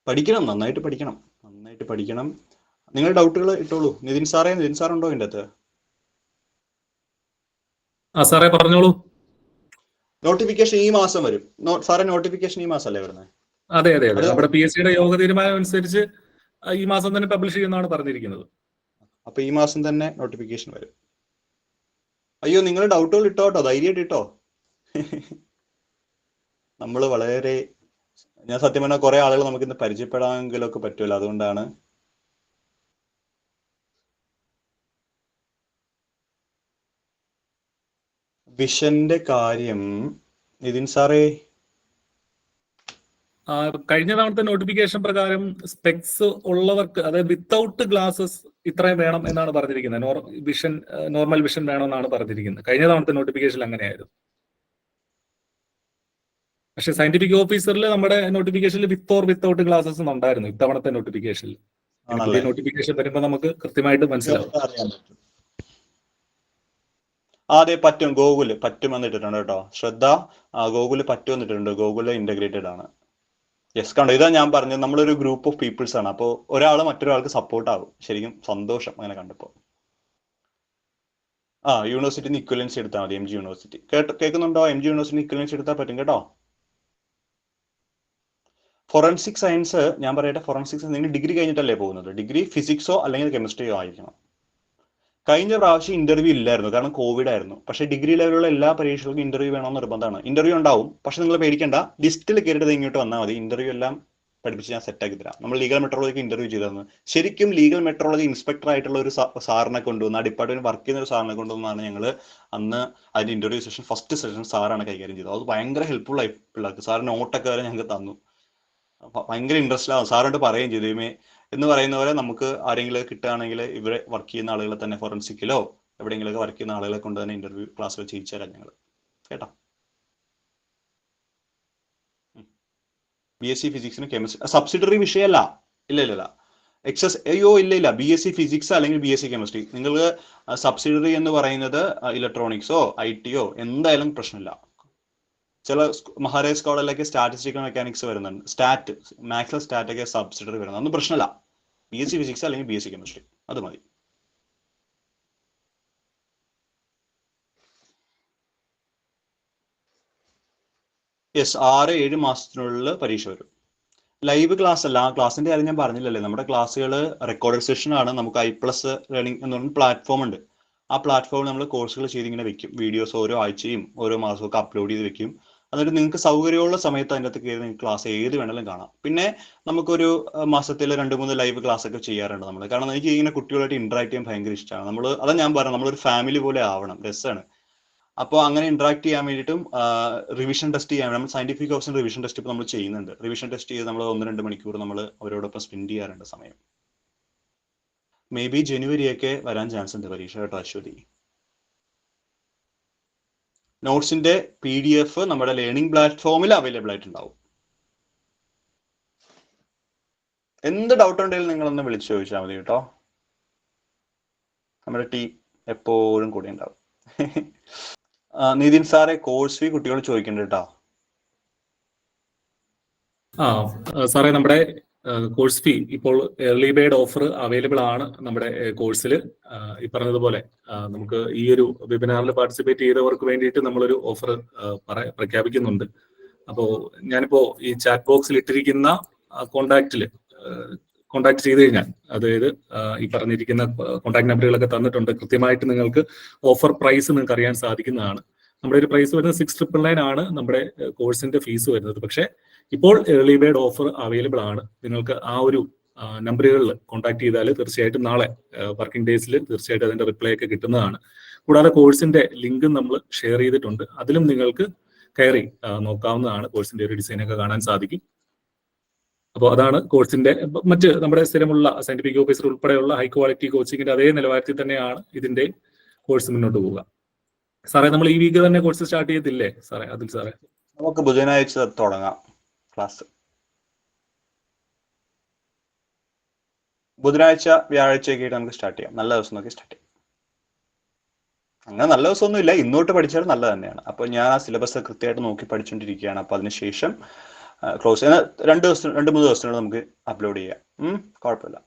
പഠിക്കണം, നന്നായിട്ട് പഠിക്കണം, നന്നായിട്ട് പഠിക്കണം. നിങ്ങൾ ഡൗട്ടുകൾ ഇട്ടോളൂ. നിതിൻ സാർ ഉണ്ടോ ഇതിൻ്റെ അകത്ത്? സാറേ പറഞ്ഞോളൂ. നോട്ടിഫിക്കേഷൻ ഈ മാസം വരും സാറേ. നോട്ടിഫിക്കേഷൻ ഈ മാസം അല്ലേ വരുന്നത്? അതെ അതെ അതെ, നമ്മുടെ PSCയുടെ യോഗ തീരുമാനം അനുസരിച്ച് ഈ മാസം തന്നെ പബ്ലിഷ് ചെയ്യുന്നതാണ് പറഞ്ഞിരിക്കുന്നത്. അപ്പൊ ഈ മാസം തന്നെ നോട്ടിഫിക്കേഷൻ വരും. അയ്യോ, നിങ്ങൾ ഡൗട്ടുകൾ ഇട്ടോട്ടോ, ധൈര്യമായിട്ട് ഇട്ടോ. നമ്മൾ വളരെ, ഞാൻ സത്യം പറഞ്ഞാൽ കുറെ ആളുകൾ നമുക്ക് ഇന്ന് പരിചയപ്പെടാമെങ്കിലൊക്കെ പറ്റുമല്ലോ, അതുകൊണ്ടാണ്. വിഷന്റെ കാര്യം നിതിൻ സാറേ, കഴിഞ്ഞ തവണത്തെ നോട്ടിഫിക്കേഷൻ പ്രകാരം സ്പെക്സ് ഉള്ളവർക്ക്, അതായത് വിത്തൗട്ട് ഗ്ലാസസ് ഇത്രയും വേണം എന്നാണ് പറഞ്ഞിരിക്കുന്നത്. നോർമൽ വിഷൻ വേണമെന്നാണ് പറഞ്ഞിരിക്കുന്നത്. കഴിഞ്ഞ തവണത്തെ നോട്ടിഫിക്കേഷൻ അങ്ങനെയായിരുന്നു. പക്ഷെ സയന്റിഫിക് ഓഫീസറിൽ നമ്മുടെ നോട്ടിഫിക്കേഷനിൽ വിത്ത് ഓർ വിത്തൗട്ട് ഗ്ലാസസ് ഉണ്ടായിരുന്നു ഇത്തവണത്തെ നോട്ടിഫിക്കേഷനിൽ. പുതിയ നോട്ടിഫിക്കേഷൻ വരുമ്പോൾ നമുക്ക് കൃത്യമായിട്ട് മനസ്സിലാവും. അതെ, പറ്റും. ഗൂഗിള് പറ്റും വന്നിട്ടുണ്ട് കേട്ടോ, ശ്രദ്ധ. ഗൂഗിള് പറ്റും വന്നിട്ടുണ്ട്, ഗൂഗിള് ഇന്റഗ്രേറ്റഡ് ആണ്. യെസ്, കണ്ടോ, ഇതാ ഞാൻ പറഞ്ഞത്, നമ്മളൊരു ഗ്രൂപ്പ് ഓഫ് പീപ്പിൾസ് ആണ്. അപ്പോൾ ഒരാൾ മറ്റൊരാൾക്ക് സപ്പോർട്ട് ആകും. ശരിക്കും സന്തോഷം അങ്ങനെ കണ്ടപ്പോൾ. യൂണിവേഴ്സിറ്റി ഇക്വലൻസി എടുത്താൽ മതി. MG യൂണിവേഴ്സിറ്റി കേൾക്കുന്നുണ്ടോ? MG യൂണിവേഴ്സിറ്റി ഇക്വലൻസി എടുത്താൽ പറ്റും കേട്ടോ. ഫോറൻസിക് സയൻസ് ഞാൻ പറയട്ടെ, ഫോറൻസിക്സ് നിങ്ങൾ ഡിഗ്രി കഴിഞ്ഞിട്ടല്ലേ പോകുന്നത്? ഡിഗ്രി ഫിസിക്സോ അല്ലെങ്കിൽ കെമിസ്ട്രിയോ ആയിരിക്കണം. കഴിഞ്ഞ പ്രാവശ്യം ഇന്റർവ്യൂ ഇല്ലായിരുന്നു, കാരണം കോവിഡ് ആയിരുന്നു. പക്ഷേ ഡിഗ്രി ലെവലുള്ള എല്ലാ പരീക്ഷകൾക്കും ഇന്റർവ്യൂ വേണമെന്ന് നിർബന്ധമാണ്. ഇന്റർവ്യൂ ഉണ്ടാവും, പക്ഷെ നിങ്ങൾ പേടിക്കേണ്ട, ലിസ്റ്റിൽ കയറിയിട്ട് ഇങ്ങോട്ട് വന്നാൽ മതി. ഇന്റർവ്യൂ എല്ലാം പഠിപ്പിച്ച് ഞാൻ സെറ്റാക്കി തരാം. നമ്മൾ ലീഗൽ മെട്രോളജിക്ക് ഇന്റർവ്യൂ ചെയ്തിരുന്നു. ശരിക്കും ലീഗൽ മെട്രോളജി ഇൻസ്പെക്ടർ ആയിട്ടുള്ള ഒരു സാറിനെ കൊണ്ടുവന്ന്, ആ ഡിപ്പാർട്ട്മെന്റ് വർക്ക് ചെയ്യുന്ന ഒരു സാറിനെ കൊണ്ടുവന്നാണ് ഞങ്ങൾ അന്ന് അതിന്റെ ഇന്റർവ്യൂ സെഷൻ, ഫസ്റ്റ് സെഷൻ സാറാണ് കൈകാര്യം ചെയ്തത്. അത് ഭയങ്കര ഹെൽപ്ഫുൾ ആയി പിള്ളേർക്ക്. സാർ നോട്ടൊക്കെ വരെ ഞങ്ങൾക്ക് തന്നു. ഭയങ്കര ഇൻട്രസ്റ്റ് ആവും. സാറിട്ട് പറയുകയും ചെയ്തു, എന്ന് പറയുന്ന പോലെ നമുക്ക് ആരെങ്കിലും കിട്ടുകയാണെങ്കിൽ ഇവിടെ വർക്ക് ചെയ്യുന്ന ആളുകളെ തന്നെ, ഫോറൻസിക്കിലോ എവിടെയെങ്കിലൊക്കെ വർക്ക് ചെയ്യുന്ന ആളുകളെ കൊണ്ട് തന്നെ ഇന്റർവ്യൂ ക്ലാസ്സുകൾ ചെയ്യിച്ചു തരാം ഞങ്ങൾ കേട്ടോ. BSc ഫിസിക്സിന് കെമിസ്ട്രി സബ്സിഡറി വിഷയമല്ല. ഇല്ല. ഇല്ല. BSc ഫിസിക്സ് അല്ലെങ്കിൽ BSc കെമിസ്ട്രി നിങ്ങൾക്ക് സബ്സിഡറി എന്ന് പറയുന്നത് ഇലക്ട്രോണിക്സോ IT എന്തായാലും പ്രശ്നമില്ല. ചില മഹാരാജ് കോളേജിലൊക്കെ സ്റ്റാറ്റിസ്റ്റിക്കൽ മെക്കാനിക്സ് വരുന്നുണ്ട്, മാത്സ് സ്റ്റാറ്റൊക്കെ സബ്സിഡറി വരുന്നത്. അതൊന്നും പ്രശ്നമില്ല. BSc ഫിസിക്സ് അല്ലെങ്കിൽ BSc കെമിസ്ട്രി അത് മതി. യെസ്, 6-7 മാസത്തിനുള്ളിൽ പരീക്ഷ വരും. ലൈവ് ക്ലാസ് അല്ല. ആ ക്ലാസ്സിന്റെ കാര്യം ഞാൻ പറഞ്ഞില്ലല്ലേ, നമ്മുടെ ക്ലാസ്സുകൾ റെക്കോർഡഡ് സെഷൻ ആണ്. നമുക്ക് I+ ലേണിംഗ് എന്ന് പറഞ്ഞ പ്ലാറ്റ്ഫോം ഉണ്ട്. ആ പ്ലാറ്റ്ഫോമിൽ നമ്മൾ കോഴ്സുകൾ ചെയ്തിങ്ങനെ വെക്കും. വീഡിയോസ് ഓരോ ആഴ്ചയും ഓരോ മാസവും ഒക്കെ അപ്ലോഡ് ചെയ്ത് വെക്കും. എന്നിട്ട് നിങ്ങൾക്ക് സൗകര്യമുള്ള സമയത്ത് അതിൻ്റെ അകത്ത് കയറി നിങ്ങൾക്ക് ക്ലാസ് ഏത് വേണമെങ്കിലും കാണാം. പിന്നെ നമുക്കൊരു മാസത്തിൽ 2-3 ലൈവ് ക്ലാസ് ഒക്കെ ചെയ്യാറുണ്ട് നമ്മൾ. കാരണം എനിക്ക് ഇങ്ങനെ കുട്ടികളായിട്ട് ഇന്ററാക്ട് ചെയ്യാൻ ഭയങ്കര ഇഷ്ടമാണ്. അതാ ഞാൻ പറഞ്ഞത്, നമ്മളൊരു ഫാമിലി പോലെ ആവണം, രസമാണ്. അപ്പോൾ അങ്ങനെ ഇന്ററാക്ട് ചെയ്യാൻ വേണ്ടിയിട്ടും റിവിഷൻ ടെസ്റ്റ് ചെയ്യാൻ, നമ്മൾ സയന്റിഫിക് ഓപ്ഷൻ റിവിഷൻ ടെസ്റ്റ് ഇപ്പോൾ നമ്മൾ ചെയ്യുന്നുണ്ട്. റിവിഷൻ ടെസ്റ്റ് ചെയ്ത് നമ്മൾ 1-2 മണിക്കൂർ നമ്മൾ അവരോടൊപ്പം സ്പെൻഡ് ചെയ്യാറുണ്ട് സമയം. മേ ബി ജനുവരിയൊക്കെ വരാൻ ചാൻസ് ഉണ്ട് പരീക്ഷ കേട്ടോ അശ്വതി. നോട്ട്സിന്റെ PDF നമ്മുടെ ലേണിംഗ് പ്ലാറ്റ്ഫോമിൽ അവൈലബിൾ ആയിട്ടുണ്ടാവും. എന്ത് ഡൗട്ട് ഉണ്ടെങ്കിലും നിങ്ങളൊന്ന് വിളിച്ചു ചോദിച്ചാൽ മതി കേട്ടോ. നമ്മുടെ ടീം എപ്പോഴും കൂടെ ഉണ്ടാവും. നിതിൻ സാറെ, കോഴ്സ് ഫീ കുട്ടികൾ ചോദിക്കുന്നുണ്ട് കേട്ടോ. സാറേ, നമ്മുടെ കോഴ്സ് ഫീ ഇപ്പോൾ ഏർലി ബേർഡ് ഓഫർ അവൈലബിൾ ആണ് നമ്മുടെ കോഴ്സിൽ. ഈ പറഞ്ഞതുപോലെ നമുക്ക് ഈ ഒരു വെബിനാറിൽ പാർട്ടിസിപ്പേറ്റ് ചെയ്തവർക്ക് വേണ്ടിയിട്ട് നമ്മളൊരു ഓഫർ പ്രഖ്യാപിക്കുന്നുണ്ട്. അപ്പോൾ ഞാനിപ്പോ ഈ ചാറ്റ് ബോക്സിൽ ഇട്ടിരിക്കുന്ന കോണ്ടാക്ട് ചെയ്ത് കഴിഞ്ഞാൽ, അതായത് ഈ പറഞ്ഞിരിക്കുന്ന കോണ്ടാക്ട് നമ്പറുകളൊക്കെ തന്നിട്ടുണ്ട്. കൃത്യമായിട്ട് നിങ്ങൾക്ക് ഓഫർ പ്രൈസ് നിങ്ങൾക്ക് അറിയാൻ സാധിക്കുന്നതാണ്. നമ്മുടെ ഒരു പ്രൈസ് വരുന്നത് 6,999 ആണ് നമ്മുടെ കോഴ്സിന്റെ ഫീസ് വരുന്നത്. പക്ഷേ ഇപ്പോൾ ഏർലി ബേർഡ് ഓഫർ അവൈലബിൾ ആണ്. നിങ്ങൾക്ക് ആ ഒരു നമ്പറുകളിൽ കോൺടാക്ട് ചെയ്താൽ തീർച്ചയായിട്ടും നാളെ വർക്കിംഗ് ഡേയ്സിൽ തീർച്ചയായിട്ടും അതിന്റെ റിപ്ലൈ ഒക്കെ കിട്ടുന്നതാണ്. കൂടാതെ കോഴ്സിന്റെ ലിങ്കും നമ്മൾ ഷെയർ ചെയ്തിട്ടുണ്ട്. അതിലും നിങ്ങൾക്ക് കയറി നോക്കാവുന്നതാണ്. കോഴ്സിന്റെ ഒരു ഡിസൈനൊക്കെ കാണാൻ സാധിക്കും. അപ്പോൾ അതാണ് കോഴ്സിന്റെ മറ്റ് നമ്മുടെ സ്ഥിരമുള്ള സയന്റിഫിക് ഓഫീസർ ഉൾപ്പെടെയുള്ള ഹൈ ക്വാളിറ്റി കോച്ചിങ്ങിന്റെ അതേ നിലവാരത്തിൽ തന്നെയാണ് ഇതിന്റെ കോഴ്സ് മുന്നോട്ട് പോവുക. സാറേ, നമ്മൾ ഈ വീക്ക് തന്നെ കോഴ്സ് സ്റ്റാർട്ട് ചെയ്തില്ലേ സാറേ? അതിൽ സാറേ നമുക്ക് ബുധനാഴ്ച തുടങ്ങാം ക്ലാസ്. ബുധനാഴ്ച വ്യാഴാഴ്ചയൊക്കെ ആയിട്ട് നമുക്ക് സ്റ്റാർട്ട് ചെയ്യാം. നല്ല ദിവസം നോക്കി സ്റ്റാർട്ട് ചെയ്യാം. അങ്ങനെ നല്ല ദിവസമൊന്നും ഇല്ല, ഇന്നോട്ട് പഠിച്ചാൽ നല്ലത് തന്നെയാണ്. അപ്പോൾ ഞാൻ ആ സിലബസ് കൃത്യമായിട്ട് നോക്കി പഠിച്ചുകൊണ്ടിരിക്കുകയാണ്. അപ്പോൾ അതിനുശേഷം ക്ലോസ് ചെയ്യുന്ന 2-3 ദിവസത്തിനുള്ളിൽ നമുക്ക് അപ്ലോഡ് ചെയ്യാം. കുഴപ്പമില്ല.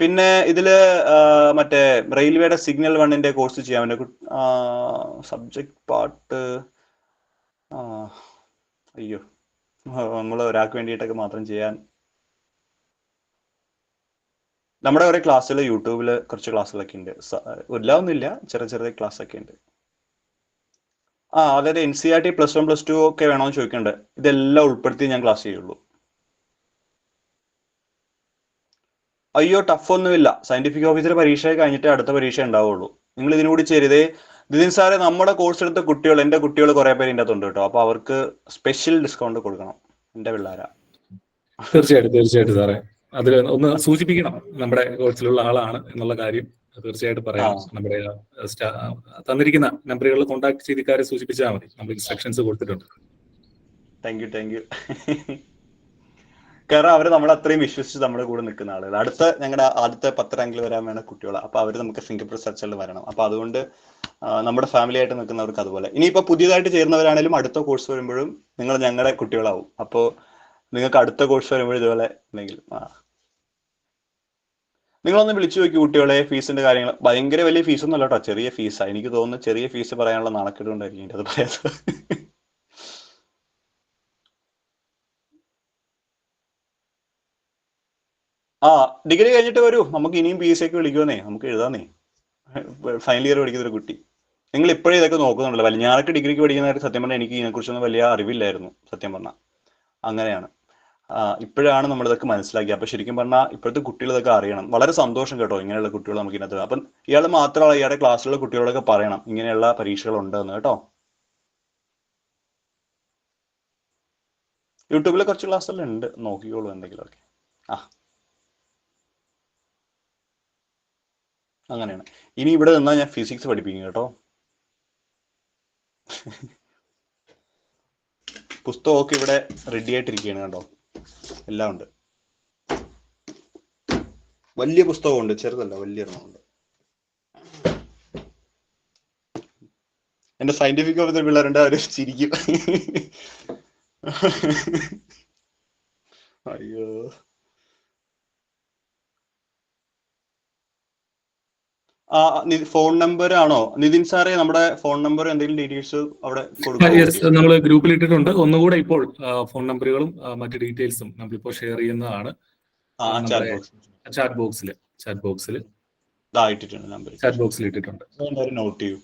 പിന്നെ ഇതില് മറ്റേ റെയിൽവേയുടെ സിഗ്നൽ 1 കോഴ്സ് ചെയ്യാൻ വേണ്ടി സബ്ജക്ട് പാർട്ട് അയ്യോ നമ്മൾ ഒരാൾക്ക് വേണ്ടിയിട്ടൊക്കെ മാത്രം ചെയ്യാൻ നമ്മുടെ കുറെ ക്ലാസ്സുകൾ യൂട്യൂബിൽ കുറച്ച് ക്ലാസ്സുകളൊക്കെ ഉണ്ട്. എല്ലാം ഒന്നുമില്ല, ചെറിയ ചെറിയ ക്ലാസ് ഒക്കെ ഉണ്ട്. അതായത് NCERT +1 +2 ഒക്കെ വേണമെന്ന് ചോദിക്കുന്നുണ്ട്. ഇതെല്ലാം ഉൾപ്പെടുത്തി ഞാൻ ക്ലാസ് ചെയ്യുള്ളൂ. അയ്യോ ടഫ് ഒന്നുമില്ല. സയന്റിഫിക് ഓഫീസർ പരീക്ഷ കഴിഞ്ഞിട്ട് അടുത്ത പരീക്ഷ ഉണ്ടാവുള്ളൂ. നിങ്ങൾ ഇതിനുകൂടി ചേരുതേ. ദിദിൻ സാറെ, നമ്മുടെ കോഴ്സ് എടുത്ത കുട്ടികൾ, എൻ്റെ കുട്ടികൾ കുറെ പേര് ഇതിൻ്റെ അകത്തുണ്ട് കേട്ടോ. അപ്പൊ അവർക്ക് സ്പെഷ്യൽ ഡിസ്കൗണ്ട് കൊടുക്കണം. എൻ്റെ പിള്ളേരാ. തീർച്ചയായിട്ടും സാറേ, അതിൽ ഒന്ന് സൂചിപ്പിക്കണം നമ്മുടെ കോഴ്സിലുള്ള ആളാണ് എന്നുള്ള കാര്യം തീർച്ചയായിട്ടും പറയാം. നമ്മുടെ തന്നിരിക്കുന്ന നമ്പറുകളിൽ കോൺടാക്ട് ചെയ്ത് ഇക്കാര്യം സൂചിപ്പിച്ചാൽ മതി. നമ്മൾ ഇൻസ്ട്രക്ഷൻസ് കൊടുത്തിട്ടുണ്ട്. Thank you. കാരണം അവര് നമ്മളെ അത്രയും വിശ്വസിച്ച് നമ്മുടെ കൂടെ നിൽക്കുന്ന ആളുകൾ. ഞങ്ങളുടെ ആദ്യത്തെ 10 റാങ്കിൽ വരാൻ വേണ്ട കുട്ടികളാണ്. അപ്പൊ അവര് നമുക്ക് ഫിംഗർ പ്രിന്റ് സെർച്ചറിൽ വരണം. അപ്പൊ അതുകൊണ്ട് നമ്മുടെ ഫാമിലി ആയിട്ട് നിൽക്കുന്നവർക്ക് അതുപോലെ. ഇനിയിപ്പോ പുതിയതായിട്ട് ചേരുന്നവരാണെങ്കിലും അടുത്ത കോഴ്സ് വരുമ്പോഴും നിങ്ങൾ ഞങ്ങളുടെ കുട്ടികളാവും. അപ്പോ നിങ്ങൾക്ക് അടുത്ത കോഴ്സ് വരുമ്പോഴും ഇതുപോലെ എന്തെങ്കിലും നിങ്ങളൊന്ന് വിളിച്ചു നോക്കി കുട്ടികളെ. ഫീസിന്റെ കാര്യങ്ങൾ ഭയങ്കര വലിയ ഫീസൊന്നും അല്ല കേട്ടോ, ചെറിയ ഫീസാണ്. എനിക്ക് തോന്നുന്നു ചെറിയ ഫീസ് പറയാനുള്ള നാണക്കേടുകൊണ്ടായിരിക്കും അത് പറയാത്തത്. ഡിഗ്രി കഴിഞ്ഞിട്ട് വരൂ, നമുക്ക് ഇനിയും PSC ഒക്കെ വിളിക്കുമെന്നേ, നമുക്ക് എഴുതാന്നേ. ഫൈനൽ ഇയർ പഠിക്കുന്ന ഒരു കുട്ടി. നിങ്ങൾ ഇപ്പോഴേ ഇതൊക്കെ നോക്കുന്നുണ്ടല്ലോ. ഞാനൊക്കെ ഡിഗ്രിക്ക് പഠിക്കുന്നതായിട്ട് സത്യം പറഞ്ഞാൽ എനിക്ക് ഇതിനെക്കുറിച്ചൊന്നും വലിയ അറിവില്ലായിരുന്നു സത്യം പറഞ്ഞാൽ. അങ്ങനെയാണ്. ഇപ്പോഴാണ് നമ്മളിതൊക്കെ മനസ്സിലാക്കി. അപ്പൊ ശരിക്കും പറഞ്ഞാൽ ഇപ്പോഴത്തെ കുട്ടികൾ ഇതൊക്കെ അറിയണം. വളരെ സന്തോഷം കേട്ടോ ഇങ്ങനെയുള്ള കുട്ടികൾ നമുക്ക് ഇതിനകത്ത്. അപ്പം ഇയാൾ മാത്രമല്ല, ഇയാളുടെ ക്ലാസ്സിലുള്ള കുട്ടികളൊക്കെ പറയണം ഇങ്ങനെയുള്ള പരീക്ഷകൾ ഉണ്ടെന്ന് കേട്ടോ. യൂട്യൂബിൽ കുറച്ച് ക്ലാസ്സെല്ലാം ഉണ്ട്, നോക്കിക്കോളൂ എന്തെങ്കിലുമൊക്കെ. അങ്ങനെയാണ്. ഇനി ഇവിടെ നിന്നാൽ ഞാൻ ഫിസിക്സ് പഠിപ്പിക്കും കേട്ടോ. പുസ്തകമൊക്കെ ഇവിടെ റെഡി ആയിട്ടിരിക്കുകയാണ് കേട്ടോ. എല്ലാം ഉണ്ട്. വലിയ പുസ്തകമുണ്ട്, ചെറുതല്ല, വലിയ എണ്ണമുണ്ട്. എന്റെ സയന്റിഫിക് ഓഫീസർ പിള്ളേരുണ്ട്, അവര് ചിരിക്കും. അയ്യോ ഫോൺ നമ്പർ ആണോ നിതിൻ സാറേ? നമ്മുടെ ഫോൺ നമ്പർ എന്തെങ്കിലും ഡീറ്റെയിൽസ് അവിടെ നമ്മൾ ഗ്രൂപ്പിൽ ഇട്ടിട്ടുണ്ട്. ഒന്നുകൂടെ ഇപ്പോൾ ഫോൺ നമ്പറുകളും മറ്റു ഡീറ്റെയിൽസും നമ്മളിപ്പോൾ ഷെയർ ചെയ്യുന്നതാണ്. ചാറ്റ് ബോക്സിൽ ഇട്ടിട്ടുണ്ട്. നോട്ട് ചെയ്യൂ.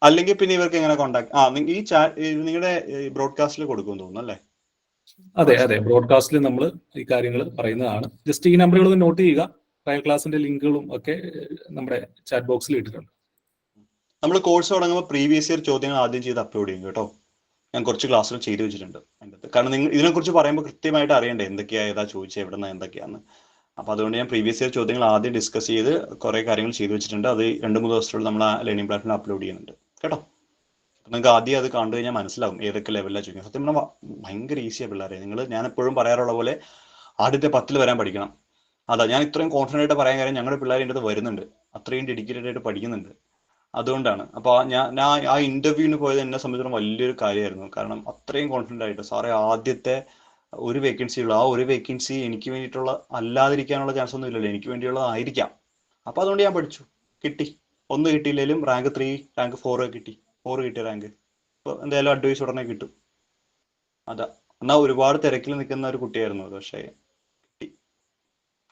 അല്ലെങ്കിൽ പിന്നെ ഇവർക്ക് എങ്ങനെ കോൺടാക്ട്? ഈ നിങ്ങളുടെ ബ്രോഡ്കാസ്റ്റിൽ കൊടുക്കുമെന്ന് തോന്നുന്നു അല്ലേ? അതെ, ബ്രോഡ്കാസ്റ്റിൽ നമ്മൾ ഈ കാര്യങ്ങൾ പറയുന്നതാണ്. ജസ്റ്റ് ഈ നമ്പറുകൾ നോട്ട് ചെയ്യുക. ട്രയൽ ക്ലാസിന്റെ ലിങ്കുകളും ഒക്കെ നമ്മുടെ ചാറ്റ് ബോക്സിൽ ഇട്ടിട്ടുണ്ട്. നമ്മൾ കോഴ്സ് തുടങ്ങുമ്പോൾ പ്രീവിയസ് ഇയർ ചോദ്യങ്ങൾ ആദ്യം ചെയ്ത് അപ്ലോഡ് ചെയ്യും കേട്ടോ. ഞാൻ കുറച്ച് ക്ലാസ്സുകൾ ചെയ്തു വെച്ചിട്ടുണ്ട് അതിൻ്റെ. കാരണം നിങ്ങൾ ഇതിനെക്കുറിച്ച് പറയുമ്പോൾ കൃത്യമായിട്ട് അറിയണ്ടേ എന്തൊക്കെയാണ്, ഏതാ ചോദിച്ചത്, എവിടെ നിന്ന് എന്തൊക്കെയാന്ന്. അപ്പൊ അതുകൊണ്ട് ഞാൻ പ്രീവിയസ് ഇയർ ചോദ്യങ്ങൾ ആദ്യം ഡിസ്കസ് ചെയ്ത് കുറെ കാര്യങ്ങൾ ചെയ്തു വെച്ചിട്ടുണ്ട്. അത് 2-3 ദിവസത്തോളം നമ്മൾ ആ ലേണിംഗ് പ്ലാറ്റ്ഫോമിൽ അപ്ലോഡ് ചെയ്യുന്നുണ്ട് കേട്ടോ. നിങ്ങൾക്ക് ആദ്യം അത് കണ്ടു കഴിഞ്ഞാൽ മനസ്സിലാവും ഏതൊക്കെ ലെവലിലാണ് ചോദിക്കുന്നത്. സത്യം പറഞ്ഞാൽ ഭയങ്കര ഈസിയാണ് പിള്ളേരെ. ഞാൻ എപ്പോഴും പറയാറുള്ള പോലെ ആദ്യത്തെ 10 വരാൻ പഠിക്കണം. അതാ ഞാൻ ഇത്രയും കോൺഫിഡൻ്റ് ആയിട്ട് പറയാൻ കാര്യം, ഞങ്ങളുടെ പിള്ളേർ എൻ്റെ അടുത്ത് വരുന്നുണ്ട്, അത്രയും ഡെഡിക്കേറ്റഡ് ആയിട്ട് പഠിക്കുന്നുണ്ട്. അതുകൊണ്ടാണ്. അപ്പോൾ ഞാൻ ആ ഇന്റർവ്യൂവിന് പോയത് എന്നെ സംബന്ധിച്ചിടത്തോളം വലിയൊരു കാര്യമായിരുന്നു. കാരണം അത്രയും കോൺഫിഡൻ്റ് ആയിട്ട് സാറേ ആദ്യത്തെ ഒരു വേക്കൻസി ഉള്ളൂ, ആ ഒരു വേക്കൻസി എനിക്ക് വേണ്ടിയിട്ടുള്ള അല്ലാതിരിക്കാനുള്ള ചാൻസ് ഒന്നും ഇല്ലല്ലോ, എനിക്ക് വേണ്ടിയുള്ളതായിരിക്കാം. അപ്പോൾ അതുകൊണ്ട് ഞാൻ പഠിച്ചു, കിട്ടി. 1 കിട്ടിയില്ലെങ്കിലും റാങ്ക് 3, റാങ്ക് 4 കിട്ടി. 4 കിട്ടിയ റാങ്ക് ഇപ്പോൾ എന്തായാലും അഡ്വൈസ് ഉടനെ കിട്ടും. അതാ. എന്നാൽ ഒരുപാട് തിരക്കിൽ നിൽക്കുന്ന ഒരു കുട്ടിയായിരുന്നു അത്, പക്ഷേ കിട്ടി.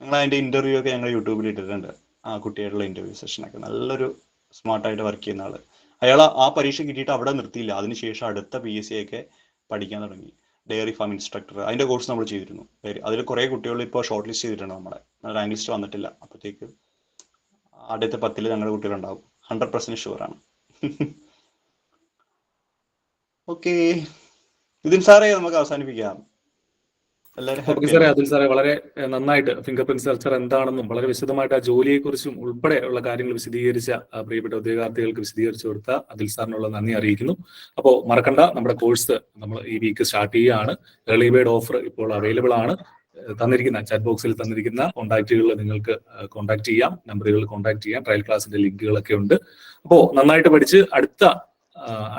ഞങ്ങൾ അതിൻ്റെ ഇന്റർവ്യൂ ഒക്കെ ഞങ്ങൾ യൂട്യൂബിൽ ഇട്ടിട്ടുണ്ട്. ആ കുട്ടിയായിട്ടുള്ള ഇന്റർവ്യൂ സെഷനൊക്കെ. നല്ലൊരു സ്മാർട്ടായിട്ട് വർക്ക് ചെയ്യുന്ന ആള്. അയാൾ ആ പരീക്ഷ കിട്ടിയിട്ട് അവിടെ നിർത്തിയില്ല. അതിനുശേഷം അടുത്ത PSC ഒക്കെ പഠിക്കാൻ തുടങ്ങി. ഡയറി ഫാം ഇൻസ്ട്രക്ടർ, അതിന്റെ കോഴ്സ് നമ്മൾ ചെയ്തിരുന്നു. അതിൽ കുറെ കുട്ടികൾ ഇപ്പോൾ ഷോർട്ട് ലിസ്റ്റ് ചെയ്തിട്ടുണ്ട്. നമ്മുടെ റാങ്ക് ലിസ്റ്റ് വന്നിട്ടില്ല. അപ്പോഴത്തേക്ക് ആദ്യത്തെ 10 ഞങ്ങളുടെ കുട്ടികളുണ്ടാവും, 100% ഷുവറാണ്. ഓക്കെ ഇതിൻ സാറേ, നമുക്ക് അവസാനിപ്പിക്കാം. സാറേ, അതിൽ സാറേ വളരെ നന്നായിട്ട് ഫിംഗർ പ്രിന്റ് സെർച്ചർ എന്താണെന്നും വളരെ വിശദമായിട്ട് ആ ജോലിയെക്കുറിച്ചും ഉൾപ്പെടെ ഉള്ള കാര്യങ്ങൾ വിശദീകരിച്ച പ്രിയപ്പെട്ട ഉദ്യോഗാർത്ഥികൾക്ക് വിശദീകരിച്ചു കൊടുത്ത അതിൽ സാറിനുള്ള നന്ദി അറിയിക്കുന്നു. അപ്പോൾ മറക്കണ്ട, നമ്മുടെ കോഴ്സ് നമ്മൾ ഈ വീക്ക് സ്റ്റാർട്ട് ചെയ്യുകയാണ്. ഏർലി ബേർഡ് ഓഫർ ഇപ്പോൾ അവൈലബിൾ ആണ്. തന്നിരിക്കുന്ന ചാറ്റ് ബോക്സിൽ തന്നിരിക്കുന്ന കോൺടാക്റ്റുകളിൽ നിങ്ങൾക്ക് കോൺടാക്ട് ചെയ്യാം, നമ്പറുകളിൽ കോൺടാക്ട് ചെയ്യാം. ട്രയൽ ക്ലാസിന്റെ ലിങ്കുകളൊക്കെ ഉണ്ട്. അപ്പോൾ നന്നായിട്ട് പഠിച്ച് അടുത്ത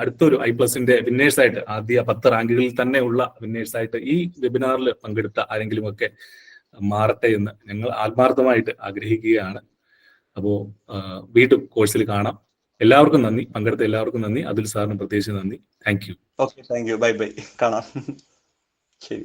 അടുത്തൊരു ഐപ്ലസിന്റെ വിന്നേഴ്സ് ആയിട്ട് ആദ്യ 10 റാങ്കുകളിൽ തന്നെ ഉള്ള വിന്നേഴ്സ് ആയിട്ട് ഈ വെബിനാറിൽ പങ്കെടുത്ത ആരെങ്കിലും ഒക്കെ മാറട്ടെ എന്ന് ഞങ്ങൾ ആത്മാർത്ഥമായിട്ട് ആഗ്രഹിക്കുകയാണ്. അപ്പോൾ വീണ്ടും കോഴ്സിൽ കാണാം. എല്ലാവർക്കും നന്ദി, പങ്കെടുത്ത എല്ലാവർക്കും നന്ദി. അതുൽ സാറിന് പ്രത്യേകിച്ച് നന്ദി. Thank you. Okay, thank you. Bye bye, കാണാം. ശരി.